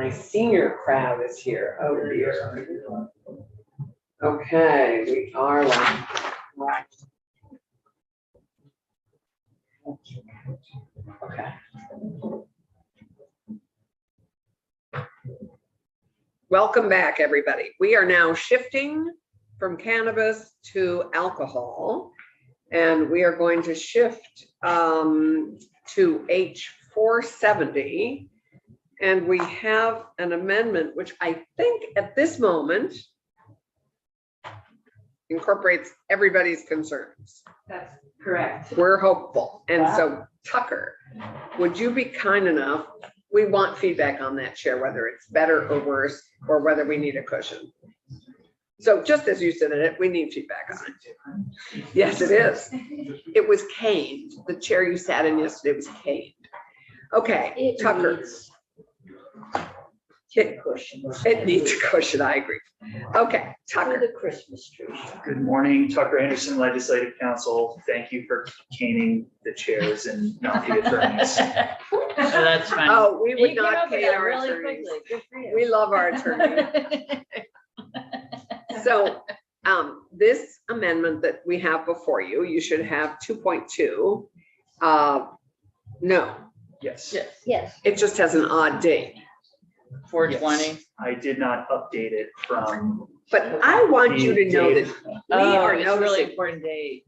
my senior crowd is here. Oh dear. Okay, we are live. Right. Okay. Welcome back, everybody. We are now shifting from cannabis to alcohol, and we are going to shift to H470. And we have an amendment, which I think at this moment incorporates everybody's concerns. That's correct. We're hopeful. And so Tucker, would you be kind enough? We want feedback on that chair, whether it's better or worse, or whether we need a cushion. So just as you said it, we need feedback on it. Yes, it is. It was caned. The chair you sat in yesterday was caned. Okay, Tucker. It needs a cushion, I agree. Okay, Tucker. The Christmas tree. Good morning, Tucker Anderson, Legislative Council. Thank you for caning the chairs and not the attorneys. That's fine. Oh, we would You came not up with cane that our really attorneys. quickly. Good for you. We love our attorneys. So this amendment that we have before you, you should have 2.2. No, Yes, Yes. it just has an odd date. 420. I did not update it from. But I want you to know that we are It's a really noticing important date.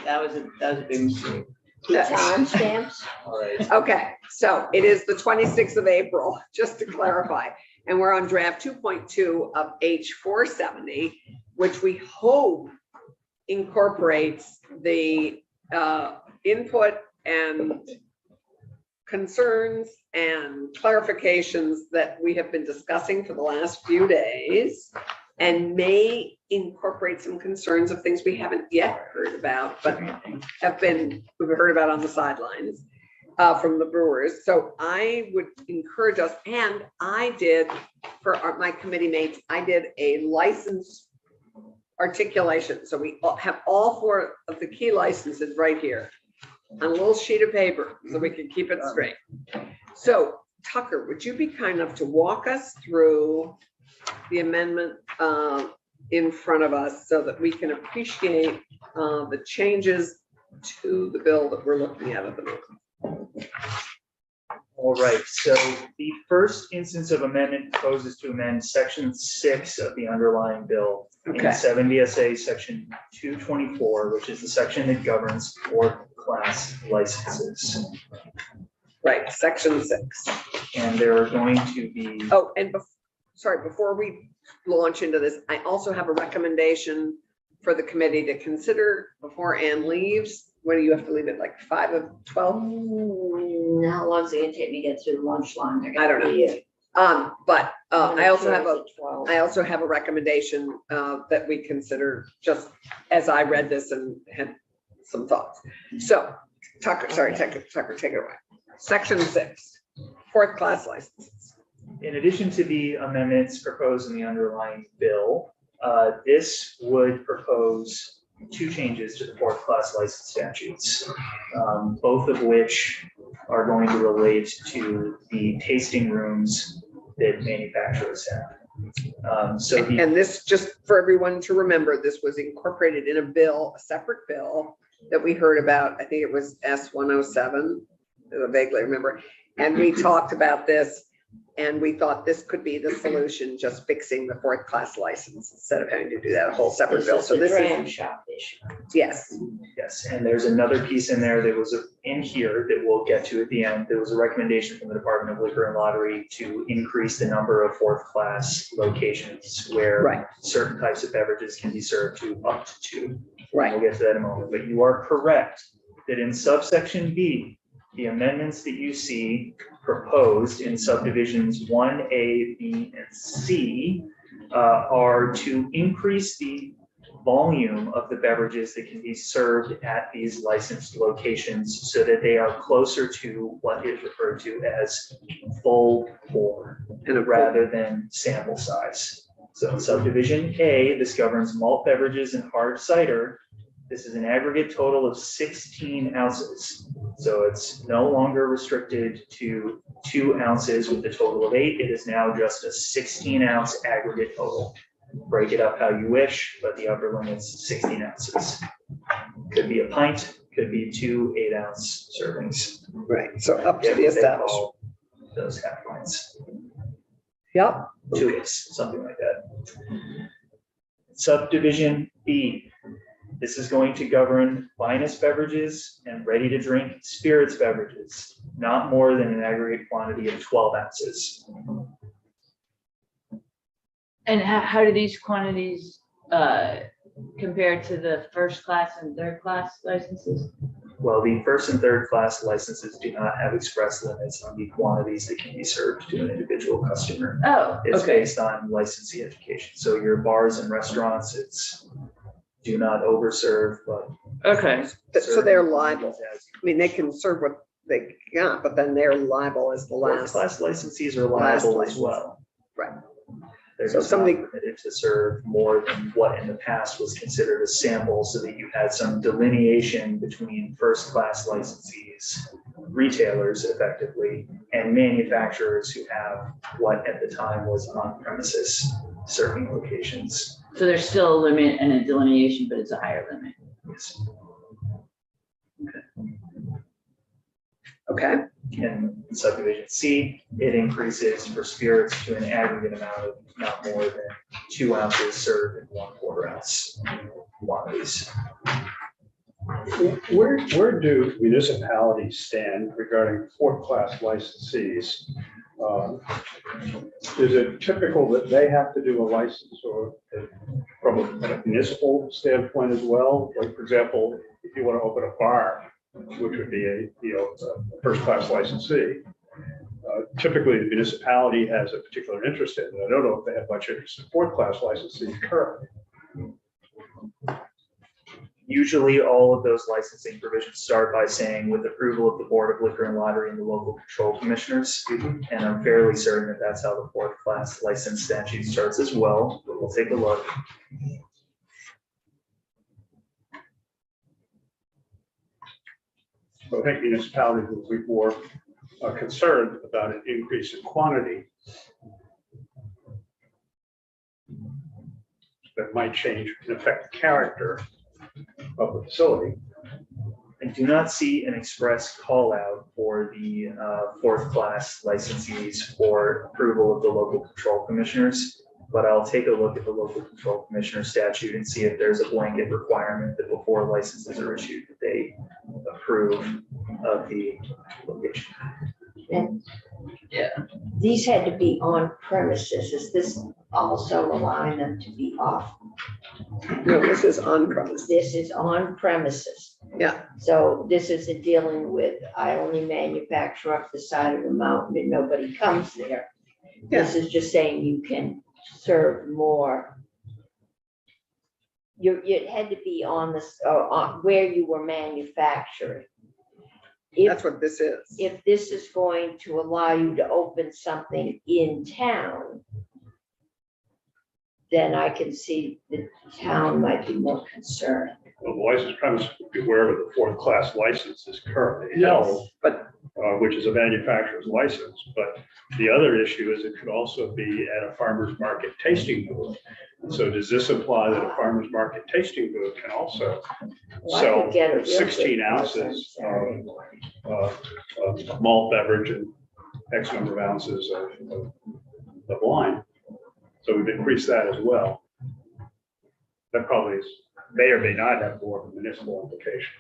That was a big mistake. Timestamps. All right. Okay, so it is the 26th of April, just to clarify. And we're on draft 2.2 of H470, which we hope incorporates the input and concerns and clarifications that we have been discussing for the last few days, and may incorporate some concerns of things we haven't yet heard about, but we've heard about on the sidelines from the brewers. So I would encourage us, and I did for my committee mates, I did a license articulation. So we have all 4 of the key licenses right here on a little sheet of paper so we can keep it straight. So Tucker, would you be kind enough to walk us through the amendment in front of us so that we can appreciate the changes to the bill that we're looking at the moment? All right, so the first instance of amendment proposes to amend section 6 of the underlying bill in 7 VSA section 224, which is the section that governs 4th class licenses. Right, section 6. And there are going to be. Oh, and before we launch into this, I also have a recommendation for the committee to consider before Ann leaves. What do you have to leave it, like 5 of 12? How long is it gonna take me to get through the lunch line? I don't know. But I also have a recommendation that we consider, just as I read this and had some thoughts. So Tucker, Tucker, take it away. Section 6, 4th class licenses. In addition to the amendments proposed in the underlying bill, this would propose 2 changes to the 4th class license statutes, both of which are going to relate to the tasting rooms that manufacturers have. And this, just for everyone to remember, this was incorporated in a bill, a separate bill that we heard about. I think it was S107, I vaguely remember. And we talked about this, and we thought this could be the solution, just fixing the 4th class license instead of having to do that whole separate bill. So this is shop issue. yes. Yes, and there's another piece in there that was in here that we'll get to at the end. There was a recommendation from the Department of Liquor and Lottery to increase the number of 4th class locations where certain types of beverages can be served to up to 2. Right. We'll get to that in a moment, but you are correct that in subsection B, the amendments that you see proposed in subdivisions 1A, B, and C are to increase the volume of the beverages that can be served at these licensed locations so that they are closer to what is referred to as full pour rather than sample size. So in subdivision A, this governs malt beverages and hard cider This is an aggregate total of 16 ounces. So it's no longer restricted to 2 ounces with a total of 8. It is now just a 16 ounce aggregate total. Break it up how you wish, but the upper limit's 16 ounces. Could be a pint, could be 2 8-ounce servings. Right, so up to Get the what they established. call those half pints, Yep, 2-ish, something like that. Subdivision B. This is going to govern finest beverages and ready-to-drink spirits beverages, not more than an aggregate quantity of 12 ounces. And how do these quantities compare to the first class and third class licenses? Well, the first and third class licenses do not have express limits on the quantities that can be served to an individual customer. Oh, It's okay. based on licensee education. So your bars and restaurants, it's do not overserve, but. Okay. so they're serve liable. as I mean, they can serve what they got, but then they're liable as the Fourth last. class licensees are Last liable as license. well. Right. They're So just not somebody- permitted to serve more than what in the past was considered a sample, so that you had some delineation between first class licensees, retailers effectively, and manufacturers who have what at the time was on premises serving locations. So there's still a limit and a delineation, but it's a higher limit. Yes. Okay, In subdivision C, it increases for spirits to an aggregate amount of not more than 2 ounces served in 1/4 ounce quantities. Where do municipalities stand regarding fourth class licensees? Is it typical that they have to do a license or from a municipal standpoint as well? Like, for example, if you want to open a bar, which would be a first class licensee, typically the municipality has a particular interest in it. I don't know if they have much interest in fourth class licensees currently. Usually, all of those licensing provisions start by saying with approval of the Board of Liquor and Lottery and the local control commissioners. And I'm fairly certain that that's how the fourth class license statute starts as well, but we'll take a look. So I think municipalities will be more concerned about an increase in quantity that might change and affect the character of the facility. I do not see an express call out for the fourth class licensees for approval of the local control commissioners. But I'll take a look at the local control commissioner statute and see if there's a blanket requirement that before licenses are issued, that they approve of the location. And Yeah. these had to be on premises. Is this also allowing them to be off? no, this is on premise. This is on premises. Yeah. So this isn't dealing with, I only manufacture up the side of the mountain and nobody comes there. This is just saying you can serve more. It had to be on this, on where you were manufacturing. That's what this is. If this is going to allow you to open something in town, then I can see the town might be more concerned. Well, the licensed premise would be wherever the fourth class license is currently held, But which is a manufacturer's license. But the other issue is it could also be at a farmer's market tasting booth. So does this imply that a farmer's market tasting booth can also Well, I could get a real sell good 16 price on ounces Saturday morning. of malt beverage and X number of ounces of wine? So we've increased that as well. That probably may or may not have more of a municipal implication.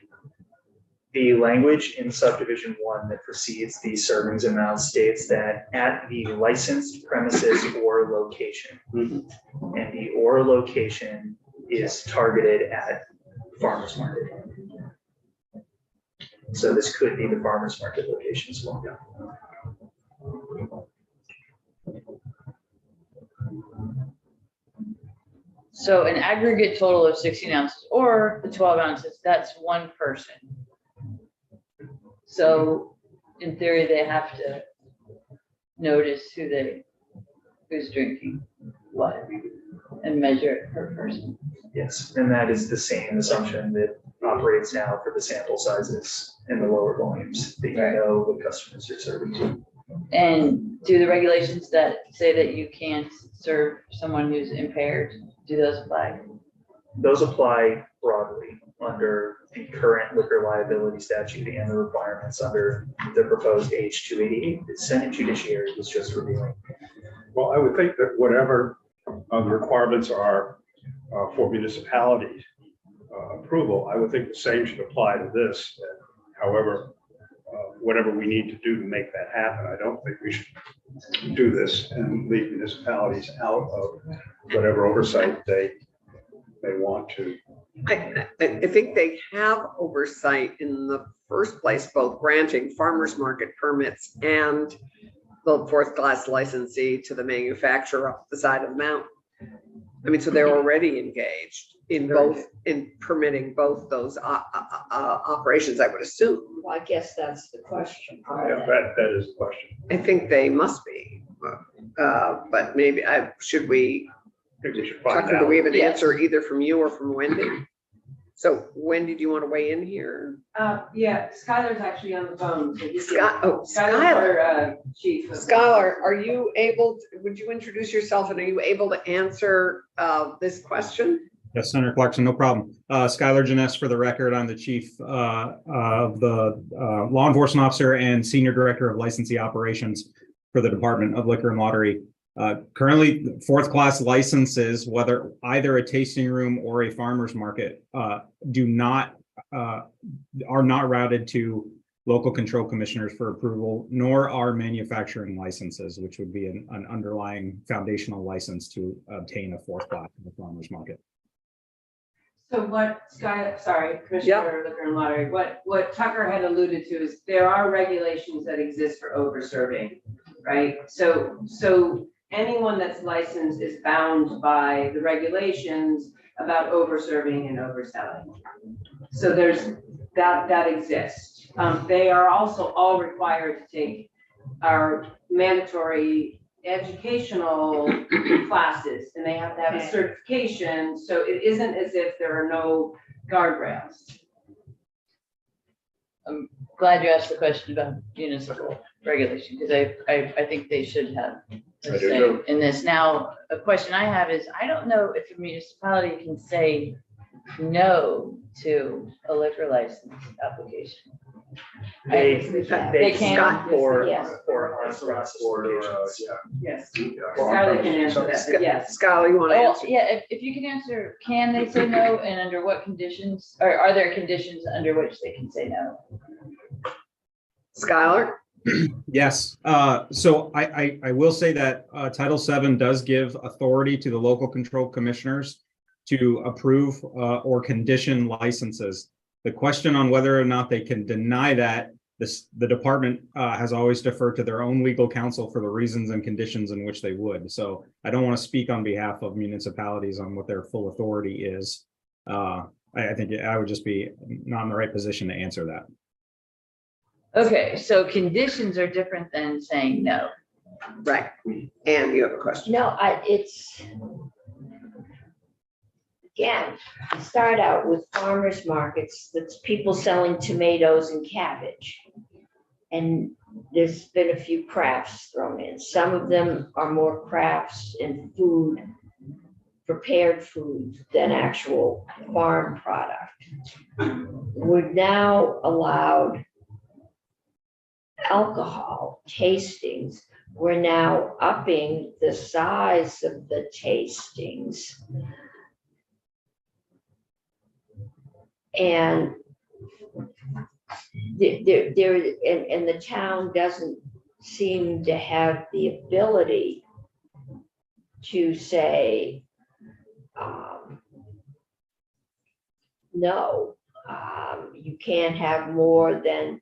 The language in subdivision 1 that precedes the servings amount states that at the licensed premises or location. And the or location is targeted at farmer's market. So this could be the farmer's market location as well. So an aggregate total of 16 ounces or the 12 ounces, that's one person. So in theory, they have to notice who's drinking what. and measure it per person. Yes, and that is the same assumption that operates now for the sample sizes and the lower volumes that you Right. know the customers you're serving to. And do the regulations that say that you can't serve someone who's impaired, do those apply? Those apply broadly under the current liquor liability statute and the requirements under the proposed H-288 that Senate Judiciary was just reviewing. Well, I would think that whatever the requirements are for municipality approval, I would think the same should apply to this. However, whatever we need to do to make that happen, I don't think we should do this and leave municipalities out of whatever oversight they want to. I think they have oversight in the first place, both granting farmers market permits and the fourth class licensee to the manufacturer up the side of the mountain. I mean, so they're already engaged in both, in permitting both those operations, I would assume. Well, I guess that's the question. Yeah, that is the question. I think they must be. But maybe should we, I think we should find Tucker, do out. we have an Yes. answer either from you or from Wendy? So Wendy, do you want to weigh in here? Yeah, Skylar's actually on the phone. So you can- Scott, oh, Skylar's Skylar. our chief. of- Skylar, are you able, would you introduce yourself and are you able to answer this question? Yes, Senator Clarkson, no problem. Skylar Janess, for the record, I'm the chief of the law enforcement officer and senior director of licensee operations for the Department of Liquor and Lottery. Currently, fourth class licenses, whether either a tasting room or a farmer's market, are not routed to local control commissioners for approval, nor are manufacturing licenses, which would be an underlying foundational license to obtain a fourth class in the farmer's market. So what Commissioner Liquor and Lottery, what Tucker had alluded to is there are regulations that exist for over serving, right? So anyone that's licensed is bound by the regulations about over serving and overselling. So there's that exists. They are also all required to take our mandatory educational classes, and they have to have a certification. So it isn't as if there are no guardrails. I'm glad you asked the question about municipal regulation, because I think they should have I a do say too. in this. Now, a question I have is, I don't know if a municipality can say no to a liquor license application. They They can. Scott for Yes. on-premise locations. Yes. Well, Skylar can answer that, but yes. Skylar, you want to Well, answer? yeah, if you can answer, can they say no, and under what conditions, or are there conditions under which they can say no? Skylar? Yes, so I will say that Title VII does give authority to the local control commissioners to approve or condition licenses. The question on whether or not they can deny that, the department has always deferred to their own legal counsel for the reasons and conditions in which they would. So I don't want to speak on behalf of municipalities on what their full authority is. I think I would just be not in the right position to answer that. Okay, so conditions are different than saying no. Right. And you have a question? No, it's, again, you start out with farmers markets, that's people selling tomatoes and cabbage. And there's been a few crafts thrown in. Some of them are more crafts and food, prepared food than actual farm product. We're now allowed alcohol tastings. We're now upping the size of the tastings. And the town doesn't seem to have the ability to say, no, you can't have more than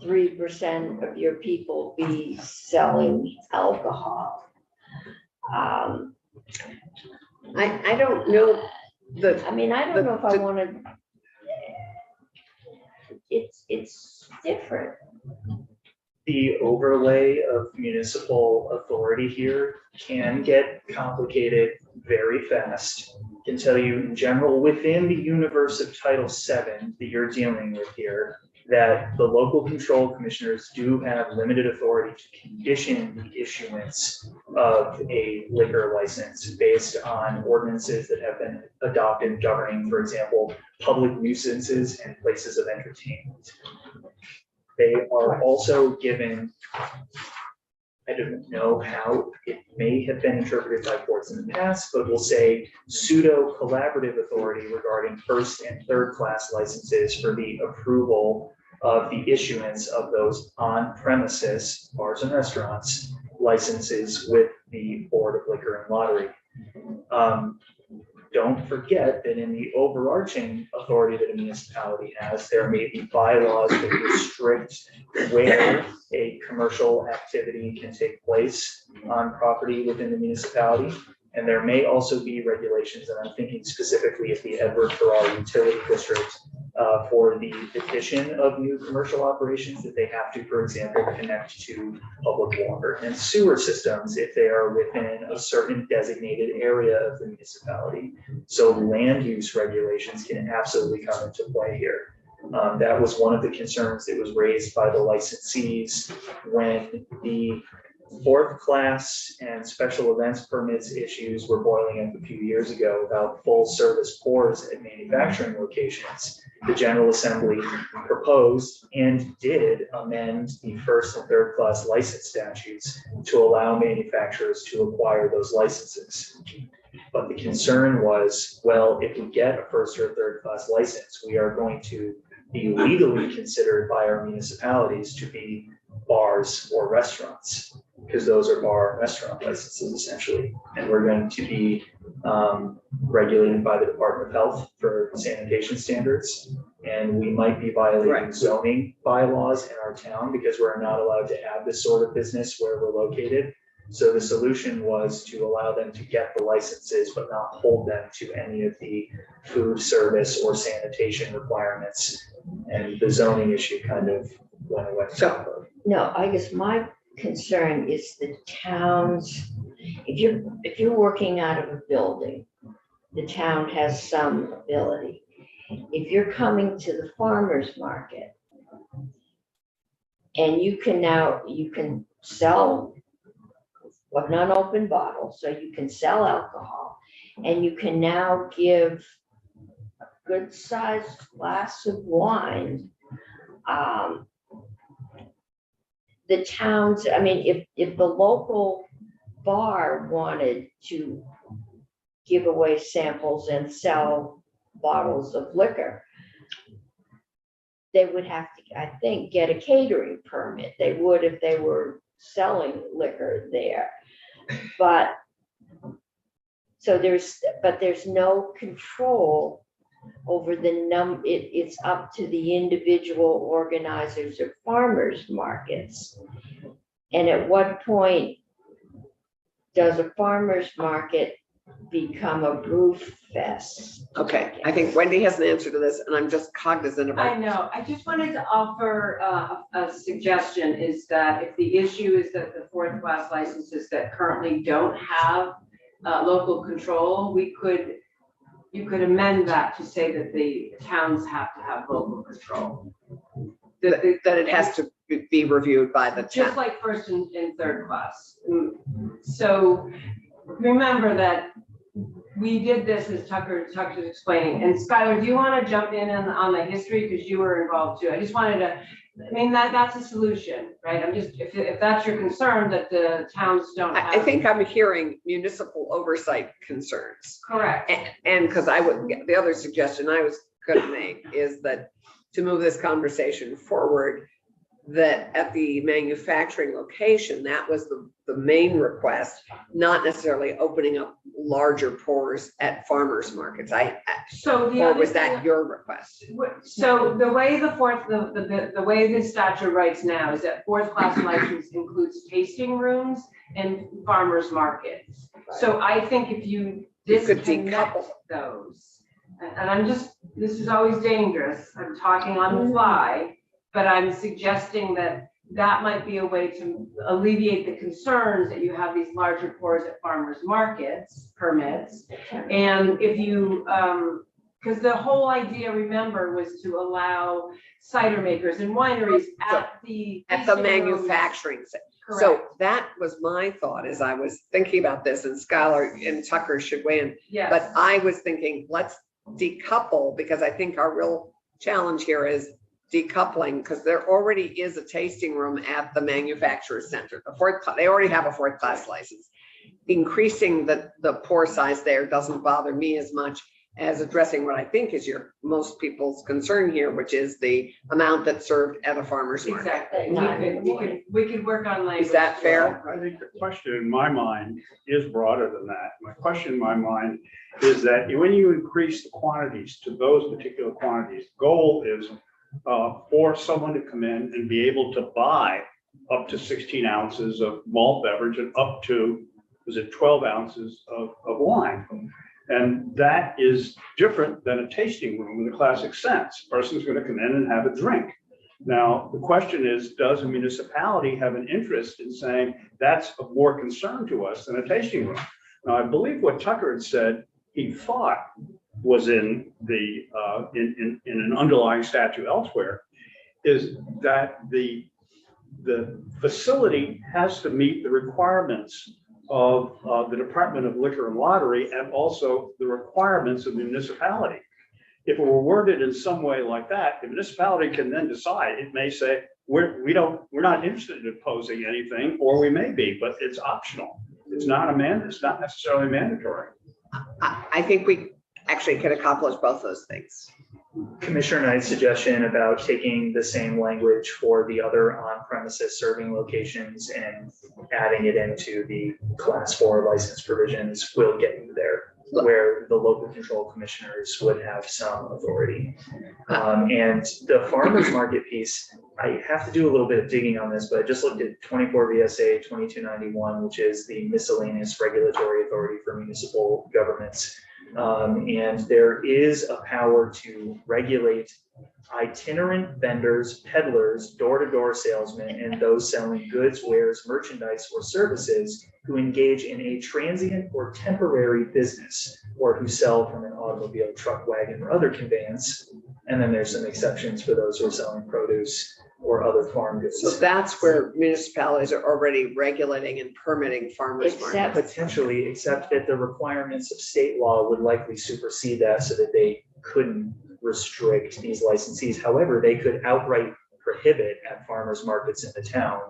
3% of your people be selling alcohol. I don't know the, I mean, I don't know if I want to. It's different. the overlay of municipal authority here can get complicated very fast. I can tell you in general, within the universe of Title VII that you're dealing with here, that the local control commissioners do have limited authority to condition the issuance of a liquor license based on ordinances that have been adopted governing, for example, public nuisances and places of entertainment. They are also given, I don't know how it may have been interpreted by courts in the past, but we'll say pseudo collaborative authority regarding first and third class licenses for the approval of the issuance of those on premises bars and restaurants licenses with the Board of Liquor and Lottery. Don't forget that in the overarching authority that a municipality has, there may be bylaws that restrict where a commercial activity can take place on property within the municipality. And there may also be regulations, and I'm thinking specifically of the Edward Farrar Utility District, for the addition of new commercial operations that they have to, for example, connect to public water and sewer systems if they are within a certain designated area of the municipality. So land use regulations can absolutely come into play here. That was one of the concerns that was raised by the licensees when the fourth class and special events permits issues were boiling up a few years ago about full service pours at manufacturing locations. The General Assembly proposed and did amend the first and third class license statutes to allow manufacturers to acquire those licenses. But the concern was, well, if we get a first or third class license, we are going to be legally considered by our municipalities to be bars or restaurants, because those are bar and restaurant licenses essentially. And we're going to be regulated by the Department of Health for sanitation standards. And we might be violating Right. zoning bylaws in our town because we're not allowed to have this sort of business where we're located. So the solution was to allow them to get the licenses, but not hold them to any of the food service or sanitation requirements. And the zoning issue kind of went away. So- No, I guess my concern is the towns, if you're working out of a building, the town has some ability. If you're coming to the farmer's market and you can sell an unopened bottle, so you can sell alcohol, and you can now give a good sized glass of wine. The towns, I mean, if the local bar wanted to give away samples and sell bottles of liquor, they would have to, I think, get a catering permit. They would if they were selling liquor there. But there's no control over the it's up to the individual organizers of farmers markets. And at what point does a farmers market become a brew fest? Okay, I think Wendy has an answer to this, and I'm just cognizant of I it. know, I just wanted to offer a suggestion is that if the issue is that the fourth class licenses that currently don't have local control, you could amend that to say that the towns have to have local control. That it has to be reviewed by the Just town. like first and third class. So remember that we did this as Tucker's explaining. And Skylar, do you want to jump in on the history? Because you were involved too. I just wanted to, I mean, that's a solution, right? I'm just, if that's your concern that the towns don't have. I think I'm hearing municipal oversight concerns. Correct. And because the other suggestion I was gonna make is that to move this conversation forward, that at the manufacturing location, that was the main request, not necessarily opening up larger pours at farmers markets. So the Or other was thing. that your request? So the way the way the statute writes now is that fourth class license includes tasting rooms and farmers markets. So I think if you You could disconnect decouple. those, and this is always dangerous, I'm talking on the fly, but I'm suggesting that that might be a way to alleviate the concerns that you have these larger pours at farmers markets permits. And if you, because the whole idea, remember, was to allow cider makers and wineries at the. tasting rooms. manufacturing. Correct. So that was my thought as I was thinking about this, and Skylar and Tucker should weigh in. Yes. But I was thinking, let's decouple, because I think our real challenge here is decoupling, because there already is a tasting room at the manufacturer's center. They already have a 4th class license. Increasing the pour size there doesn't bother me as much as addressing what I think is most people's concern here, which is the amount that's served at a farmer's market. Exactly. We could work on language. Is that fair? I think the question in my mind is broader than that. My question in my mind is that when you increase the quantities to those particular quantities, the goal is for someone to come in and be able to buy up to 16 ounces of malt beverage and up to, 12 ounces of wine. And that is different than a tasting room in the classic sense. Person's going to come in and have a drink. Now, the question is, does a municipality have an interest in saying that's of more concern to us than a tasting room? Now, I believe what Tucker had said he thought was in the in an underlying statute elsewhere is that the facility has to meet the requirements of the Department of Liquor and Lottery and also the requirements of the municipality. If it were worded in some way like that, the municipality can then decide. It may say, we're not interested in imposing anything, or we may be, but it's optional. It's not necessarily mandatory. I think we actually can accomplish both those things. Commissioner Knight's suggestion about taking the same language for the other on-premises serving locations and adding it into the class 4 license provisions will get you there, where the local control commissioners would have some authority. And the farmers market piece, I have to do a little bit of digging on this, but I just looked at 24 VSA 2291, which is the miscellaneous regulatory authority for municipal governments. And there is a power to regulate itinerant vendors, peddlers, door-to-door salesmen, and those selling goods, wares, merchandise, or services who engage in a transient or temporary business, or who sell from an automobile, truck, wagon, or other conveyance. And then there's some exceptions for those who are selling produce or other farm goods. So that's where municipalities are already regulating and permitting farmers markets. Potentially, except that the requirements of state law would likely supersede that so that they couldn't restrict these licensees. However, they could outright prohibit at farmers markets in the town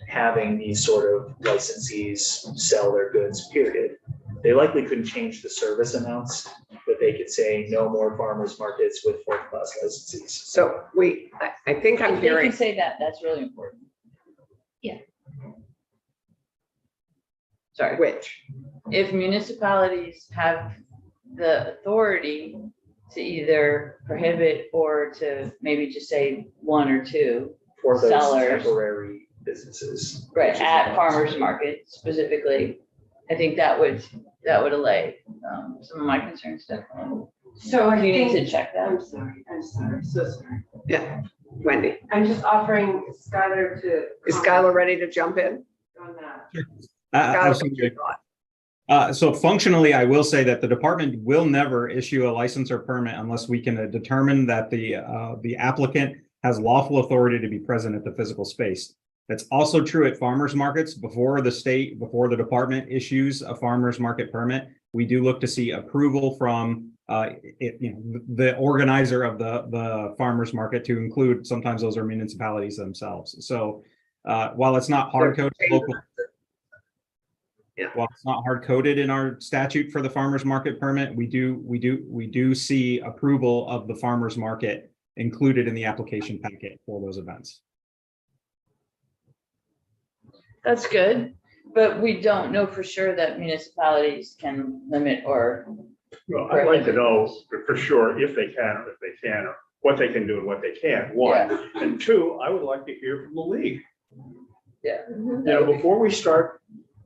having these sort of licensees sell their goods, period. They likely couldn't change the service amounts, but they could say no more farmers markets with 4th class licensees. So I think I'm If they hearing, can say that, that's really important. Yeah. Sorry. which, If municipalities have the authority to either prohibit or to maybe just say 1 or 2, For those Sellers. temporary businesses. right, which is at not- farmers market specifically, I think that would allay some of my concerns definitely. So I You need to think, check that. I'm sorry, so sorry. yeah, Wendy, I'm just offering Skylar to. is Skylar ready to jump in? On that. Skylar, what's Absolutely. your thought? So functionally, I will say that the department will never issue a license or permit unless we can determine that the applicant has lawful authority to be present at the physical space. That's also true at farmers markets. Before the department issues a farmers market permit, we do look to see approval from the organizer of the farmers market, to include, sometimes those are municipalities themselves. So while it's not hard coded local. Yeah. While it's not hard coded in our statute for the farmers market permit, we do see approval of the farmers market included in the application packet for those events. That's good, but we don't know for sure that municipalities can limit or. Well, I'd like to know for sure if they can or if they can, or what they can do and what they can't, one. And two, I would like to hear from the league. Yeah. You know, before we start,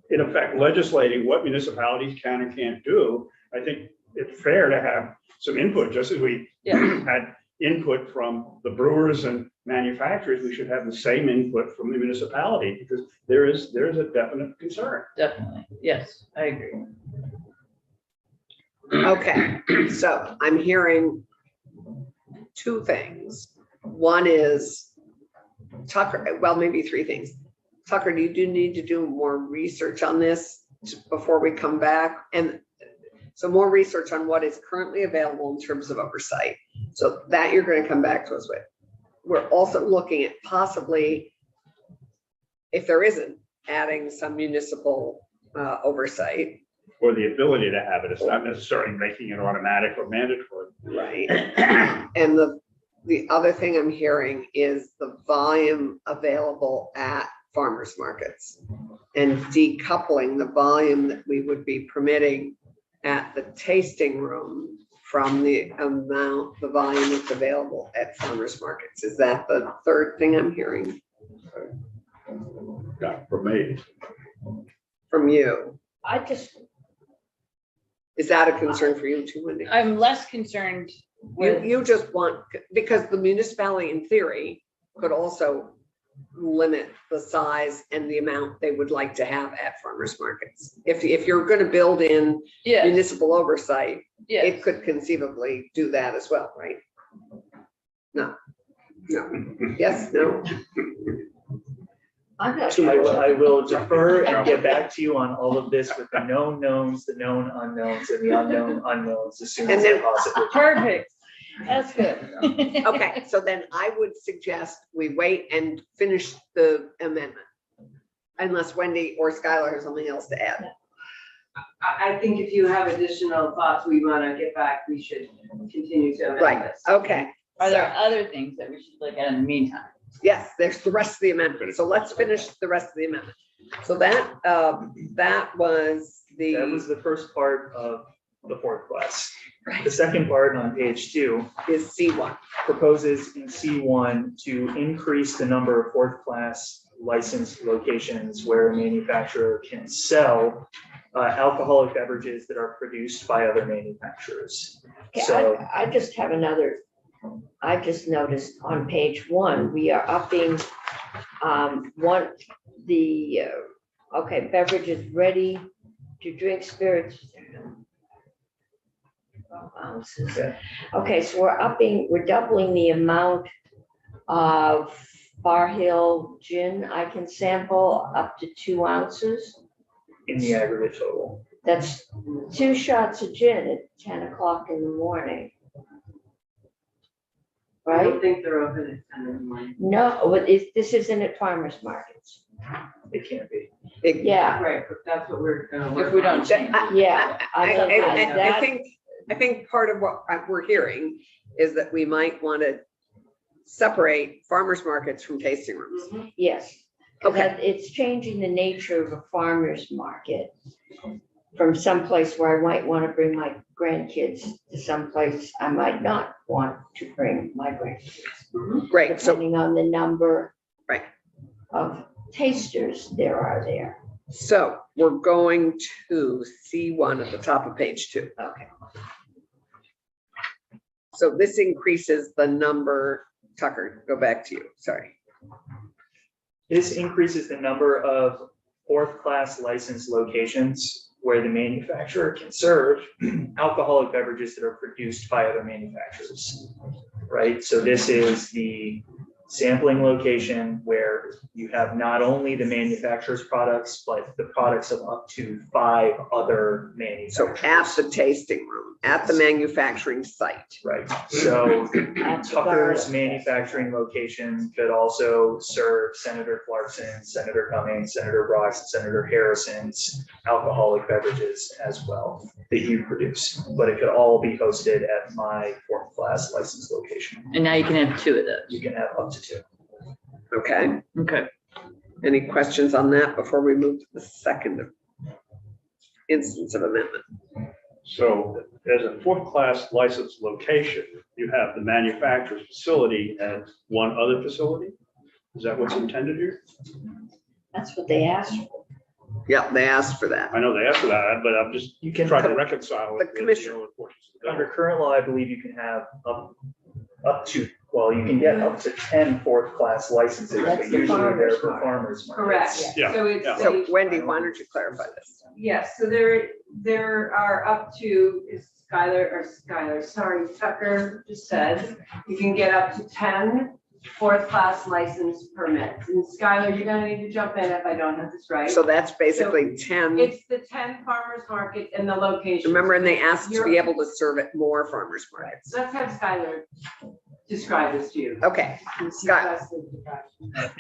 in effect, legislating what municipalities can and can't do, I think it's fair to have some input, just as we Yeah. had, input from the brewers and manufacturers, we should have the same input from the municipality, because there is a definite concern. Definitely, yes, I agree. Okay, so I'm hearing two things. One is Tucker, well, maybe three things. Tucker, you do need to do more research on this before we come back. And so more research on what is currently available in terms of oversight. So that you're going to come back to us with. We're also looking at possibly, if there isn't, adding some municipal oversight. Or the ability to have it, it's not necessarily making it automatic or mandatory. Right. And the other thing I'm hearing is the volume available at farmers markets and decoupling the volume that we would be permitting at the tasting room from the volume that's available at farmers markets. Is that the third thing I'm hearing Not for me. from you? I just, Is that a concern for you too, Wendy? I'm less concerned with, You just want, because the municipality in theory could also limit the size and the amount they would like to have at farmers markets. If you're gonna build in yes, municipal oversight, yes. it could conceivably do that as well, right? No, yes, no. I'm not I will defer and get back to you on all of this with the known knowns, the known unknowns, and the unknown unknowns as soon And as I then- possibly. Perfect, that's good. Okay, so then I would suggest we wait and finish the amendment. Unless Wendy or Skylar has something else to add. I think if you have additional thoughts we want to get back, we should continue to amend Right, this. okay. Are there other things that we should look at in the meantime? Yes, there's the rest of the amendment. So let's finish the rest of the amendment. So that was That was the, the first part of the fourth class. right, The second part on page 2 is C1. proposes in C1 to increase the number of fourth class licensed locations where a manufacturer can sell alcoholic beverages that are produced by other manufacturers. Okay, So- I just have another, I just noticed on page 1, we are upping okay, beverages ready to drink spirits. 12 ounces. Okay. Okay, so we're doubling the amount of Bar Hill gin I can sample up to 2 ounces. In the aggregate total. That's 2 shots of gin at 10 o'clock in the morning. I Right? don't think they're open at 10 in the morning. No, but this isn't at farmers markets. It can't be. Yeah, Right, but that's what we're gonna work If we on. don't change. yeah. I thought that- I think part of what we're hearing is that we might want to separate farmers markets from tasting rooms. Mhm. Yes. 'Cause Okay. it's changing the nature of a farmer's market from someplace where I might want to bring my grandkids to someplace I might not want to bring my grandkids, Great, so, depending on the number right. of tasters there are there. So we're going to C1 at the top of page 2. Okay. So this increases the number, Tucker, go back to you, sorry. This increases the number of fourth class licensed locations where the manufacturer can serve alcoholic beverages that are produced by other manufacturers. Right, so this is the sampling location where you have not only the manufacturer's products, but the products of up to 5 other So manufacturers. at the tasting room, at the manufacturing site. Right, so At the Tucker's bar. manufacturing location could also serve Senator Clarkson, Senator Cummings, Senator Brock's, and Senator Harrison's alcoholic beverages as well that you produce. But it could all be hosted at my fourth class license location. And now you can have 2 of those. You can have up to 2. Okay, Okay. any questions on that before we move to the second instance of amendment? So as a fourth class licensed location, you have the manufacturer's facility and one other facility? Is that what's intended here? That's what they asked for. Yeah, they asked for that. I know they asked for that, but I'm just You can, trying to reconcile it. The commission. with the other portions of the under current law, I believe you can have up up to, well, you can get up to 10 fourth-class licenses, That's but the usually they're farmer's for market. farmers markets. Correct. Yeah, So it's. yeah. So Wendy, why don't you clarify this? Yes, so there are up to, is Skylar, sorry, Tucker just said, you can get up to 10 fourth-class license permits. And Skylar, you're gonna need to jump in if I don't have this right. So that's basically 10. It's the 10 farmers market and the location. Remember, and they asked to be able to serve at more farmers markets. Let's have Skylar describe this to you. Okay, Scott.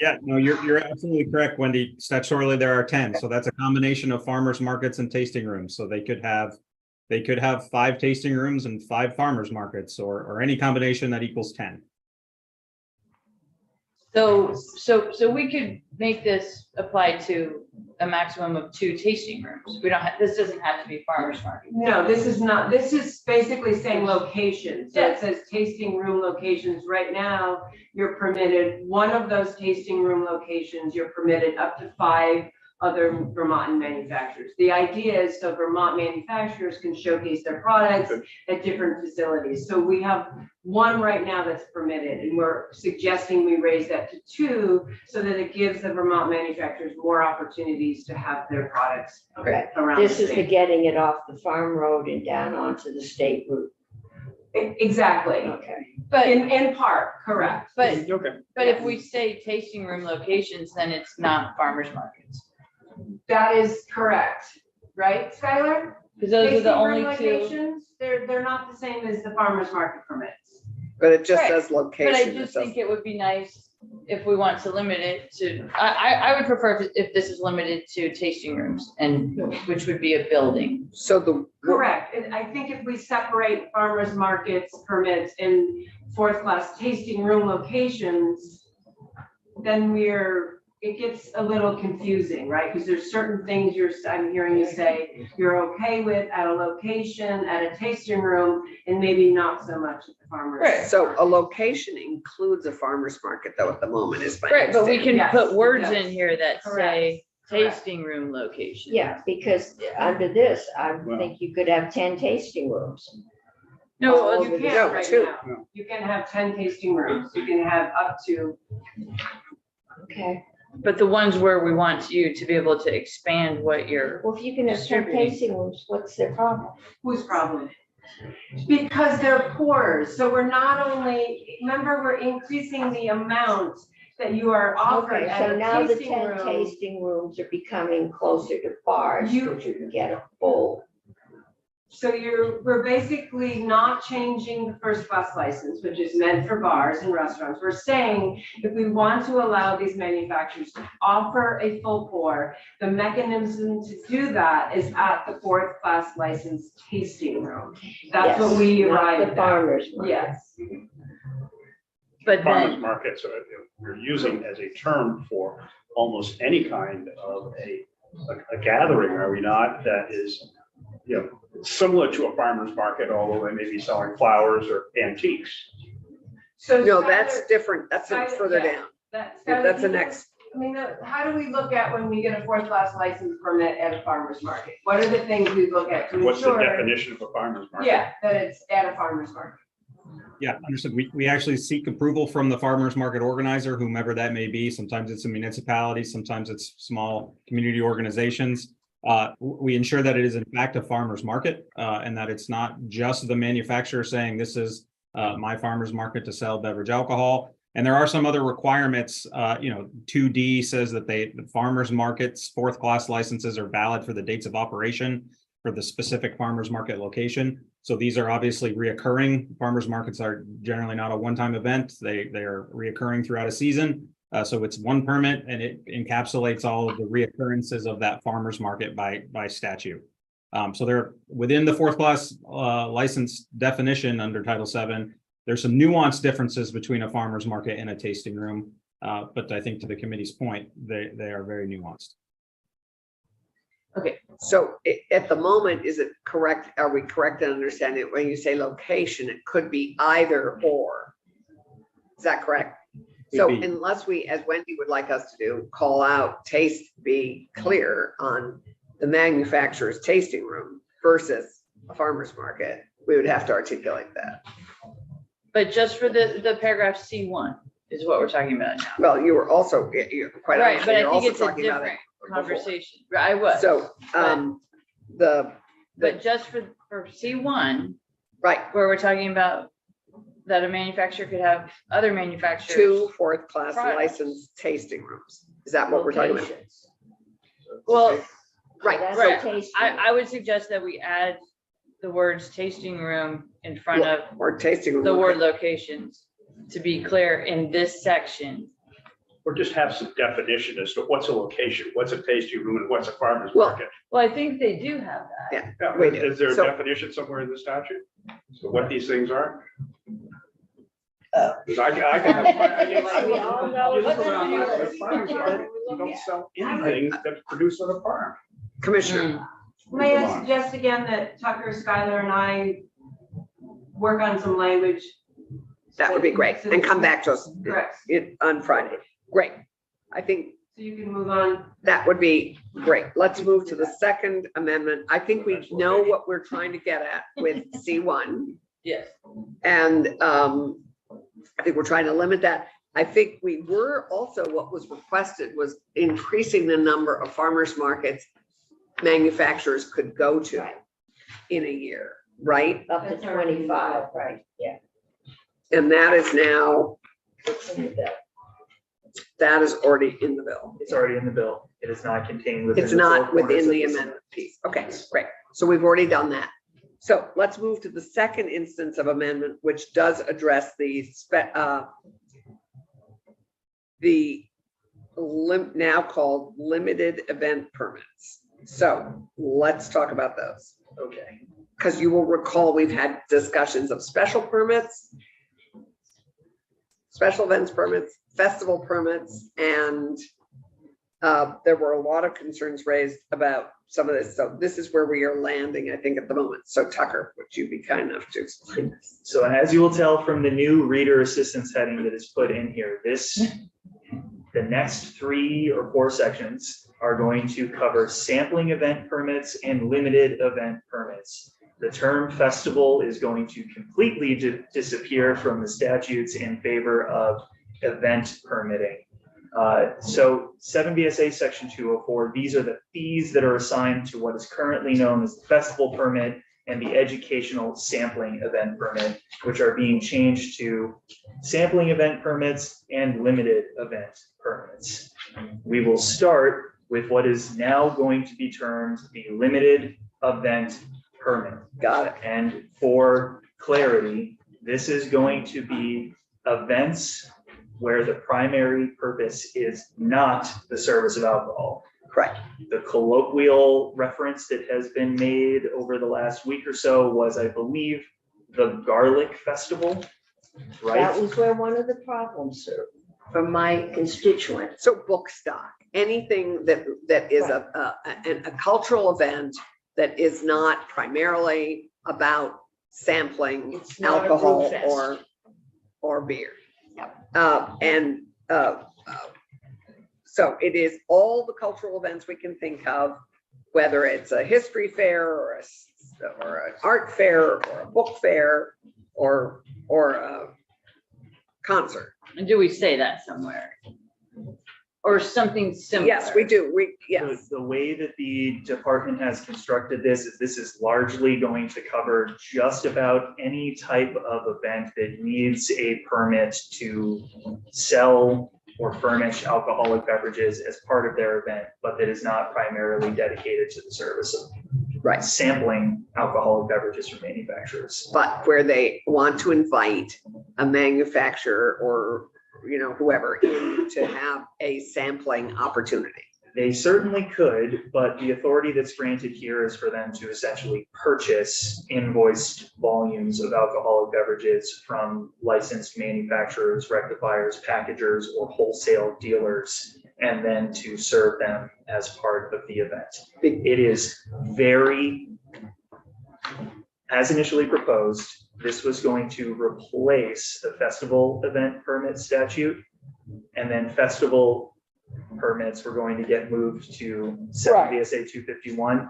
Yeah, no, you're absolutely correct, Wendy. Statutorily, there are 10. So that's a combination of farmers markets and tasting rooms. So they could have 5 tasting rooms and 5 farmers markets, or any combination that equals 10. So we could make this apply to a maximum of 2 tasting rooms. We don't have, this doesn't have to be farmer's market. No, this is not, this is basically saying location. So it says tasting room locations. Right now, you're permitted, one of those tasting room locations, you're permitted up to 5 other Vermont manufacturers. The idea is so Vermont manufacturers can showcase their products at different facilities. So we have one right now that's permitted, and we're suggesting we raise that to 2 so that it gives the Vermont manufacturers more opportunities to have their products Okay. around the This is the state. getting it off the farm road and down onto the state route. Exactly. Okay. But, In part, correct. but Okay. if we say tasting room locations, then it's not farmer's markets. That is correct, right, Skylar? Because those are Tasting the room only 2. locations, they're not the same as the farmer's market permits. but it just Right. says But I location. just It think it would be nice if we want to limit it to, I would prefer if this is limited to tasting rooms, and which would be a building. doesn't- So the, Correct, and I think if we separate farmers markets permits and 4th-class tasting room locations, then it gets a little confusing, right? Because there's certain things I'm hearing you say you're okay with at a location, at a tasting room, and maybe not so much at the farmer's. Right. so a location includes a farmer's market though at the moment is my Right, but we understanding. can Yes, put words yes. in here that say Correct. tasting room location. Yeah, because under this, I Well- think you could have 10 tasting rooms. No, Oh, over you the- can No, right 2. now. You can have 10 tasting rooms. You can have up to, Okay. but the ones where we want you to be able to expand what you're, Well, if you can have 10 Distributing. tasting rooms, what's their problem? whose problem? Because they're pours. So we're not only, remember, we're increasing the amount that you are offering Okay, at so a now the tasting 10 room. tasting rooms are becoming closer to bars, You- because you can get a full. So we're basically not changing the 1st-class license, which is meant for bars and restaurants. We're saying if we want to allow these manufacturers to offer a full pour, the mechanism to do that is at the 4th-class license tasting room. That's what Yes, we not arrived the at. farmers market. Yes, but Farmers then, markets, we're using as a term for almost any kind of a gathering, are we not? That is, similar to a farmer's market, although they may be selling flowers or antiques. so. No, Skylar, that's different. That's further yeah. down. That's. That's the next. I mean, how do we look at when we get a 4th-class license permit at a farmer's market? What are the things we look at to What's the ensure? definition of a farmer's market? Yeah, that it's at a farmer's market. Yeah, understood. We actually seek approval from the farmers market organizer, whomever that may be. Sometimes it's a municipality, sometimes it's small community organizations. We ensure that it is in fact a farmer's market, and that it's not just the manufacturer saying this is my farmer's market to sell beverage alcohol. And there are some other requirements, 2D says that the farmers markets 4th-class licenses are valid for the dates of operation for the specific farmers market location. So these are obviously reoccurring. Farmers markets are generally not a one-time event. They are reoccurring throughout a season. So it's one permit and it encapsulates all of the reoccurrences of that farmer's market by statute. So they're within the 4th-class license definition under Title VII. There's some nuanced differences between a farmer's market and a tasting room. But I think to the committee's point, they are very nuanced. So at the moment, is it correct? Are we correct in understanding it when you say location, it could be either or? Is that correct? So Could be. unless we, as Wendy would like us to do, call out taste, be clear on the manufacturer's tasting room versus a farmer's market, we would have to articulate that. But just for the paragraph C1 is what we're talking about now. Well, you were also, you're quite Right, honestly, but I you're think also it's a talking about it. different before. conversation. I was. So, the, But just for C1, right, where we're talking about that a manufacturer could have other manufacturers. 2 fourth-class Products. licensed tasting rooms. Is that what we're talking about? Locations. Well, Right, That's so, a tasting. I would suggest that we add the words tasting room in front of or tasting room. the word locations to be clear in this section. Or just have some definition as to what's a location, what's a tasting room, and what's a farmer's Well, market. Well, I think they do have that. Yeah, we do. Is there a So- definition somewhere in the statute? So what these things are? Oh. 'Cause I can. We all know You look what around that the is. farmer's market, you don't sell anything that's produced on a farm. Commissioner, May I suggest again that Tucker, Skylar, and I work on some language? that would be great, and come back to us Correct, on Friday. Great. I think so you can move on. that would be great. Let's move to the second amendment. I think we know what we're trying to get at with C1. Yes. And I think we're trying to limit that. I think we were also, what was requested was increasing the number of farmers markets manufacturers could go to in a year, right? Up to 25, right, yeah. And that is now, It's in the bill. that is already in the bill. It's already in the bill. It is not contained within. It's the not four corners within of the this. amendment piece. Okay, great. So we've already done that. So let's move to the second instance of amendment, which does address the now called limited event permits. So let's talk about those. Okay. Because you will recall, we've had discussions of special permits, special events permits, festival permits, and there were a lot of concerns raised about some of this. So this is where we are landing, I think, at the moment. So Tucker, would you be kind enough to explain this? So as you will tell from the new reader assistance heading that is put in here, the next 3 or 4 sections are going to cover sampling event permits and limited event permits. The term festival is going to completely disappear from the statutes in favor of event permitting. So 7 VSA section 204, these are the fees that are assigned to what is currently known as the festival permit and the educational sampling event permit, which are being changed to sampling event permits and limited event permits. We will start with what is now going to be termed the limited event permit. Got it. And for clarity, this is going to be events where the primary purpose is not the service of alcohol. Correct. The colloquial reference that has been made over the last week or so was, I believe, the Garlic Festival, That right? was where one of the problems for my constituents. So book stock, anything that is a cultural event that is not primarily about sampling It's not a brew alcohol fest. or beer. So it is all the cultural events we can think of, whether it's a history fair or an art fair or a book fair or a concert. And do we say that somewhere? Or something similar? Yes, we do. Yes. The way that the department has constructed this is largely going to cover just about any type of event that needs a permit to sell or furnish alcoholic beverages as part of their event, but that is not primarily dedicated to the service of Right. sampling alcoholic beverages from manufacturers. But where they want to invite a manufacturer or, whoever in to have a sampling opportunity. They certainly could, but the authority that's granted here is for them to essentially purchase invoiced volumes of alcoholic beverages from licensed manufacturers, rectifiers, packagers, or wholesale dealers, and then to serve them as part of the event. It is as initially proposed, this was going to replace the festival event permit statute, and then festival permits were going to get moved to 7 VSA 251.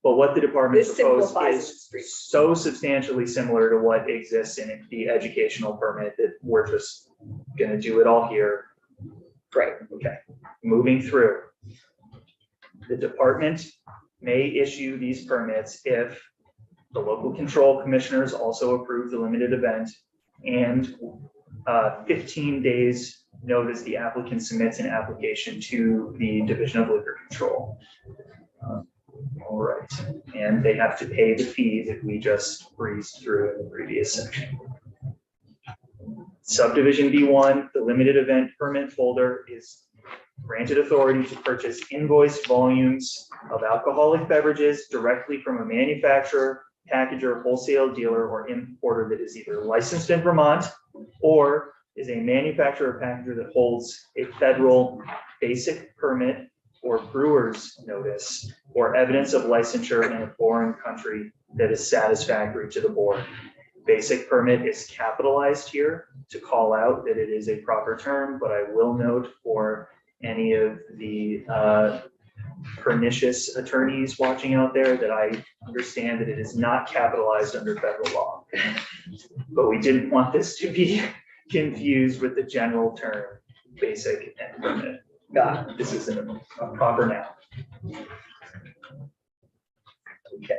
But what the department This proposed simplifies it. is so substantially similar to what exists in the educational permit that we're just gonna do it all here. Great. Okay, moving through. The department may issue these permits if the local control commissioners also approve the limited event and 15 days notice the applicant submits an application to the Division of Liquor Control. All right, and they have to pay the fee that we just breezed through in the previous section. Subdivision B1, the limited event permit holder is granted authority to purchase invoiced volumes of alcoholic beverages directly from a manufacturer, packager, wholesale dealer, or importer that is either licensed in Vermont or is a manufacturer or packager that holds a federal basic permit or brewer's notice or evidence of licensure in a foreign country that is satisfactory to the board. Basic permit is capitalized here to call out that it is a proper term, but I will note for any of the pernicious attorneys watching out there that I understand that it is not capitalized under federal law. But we didn't want this to be confused with the general term, basic and permit. This is a proper noun. Okay.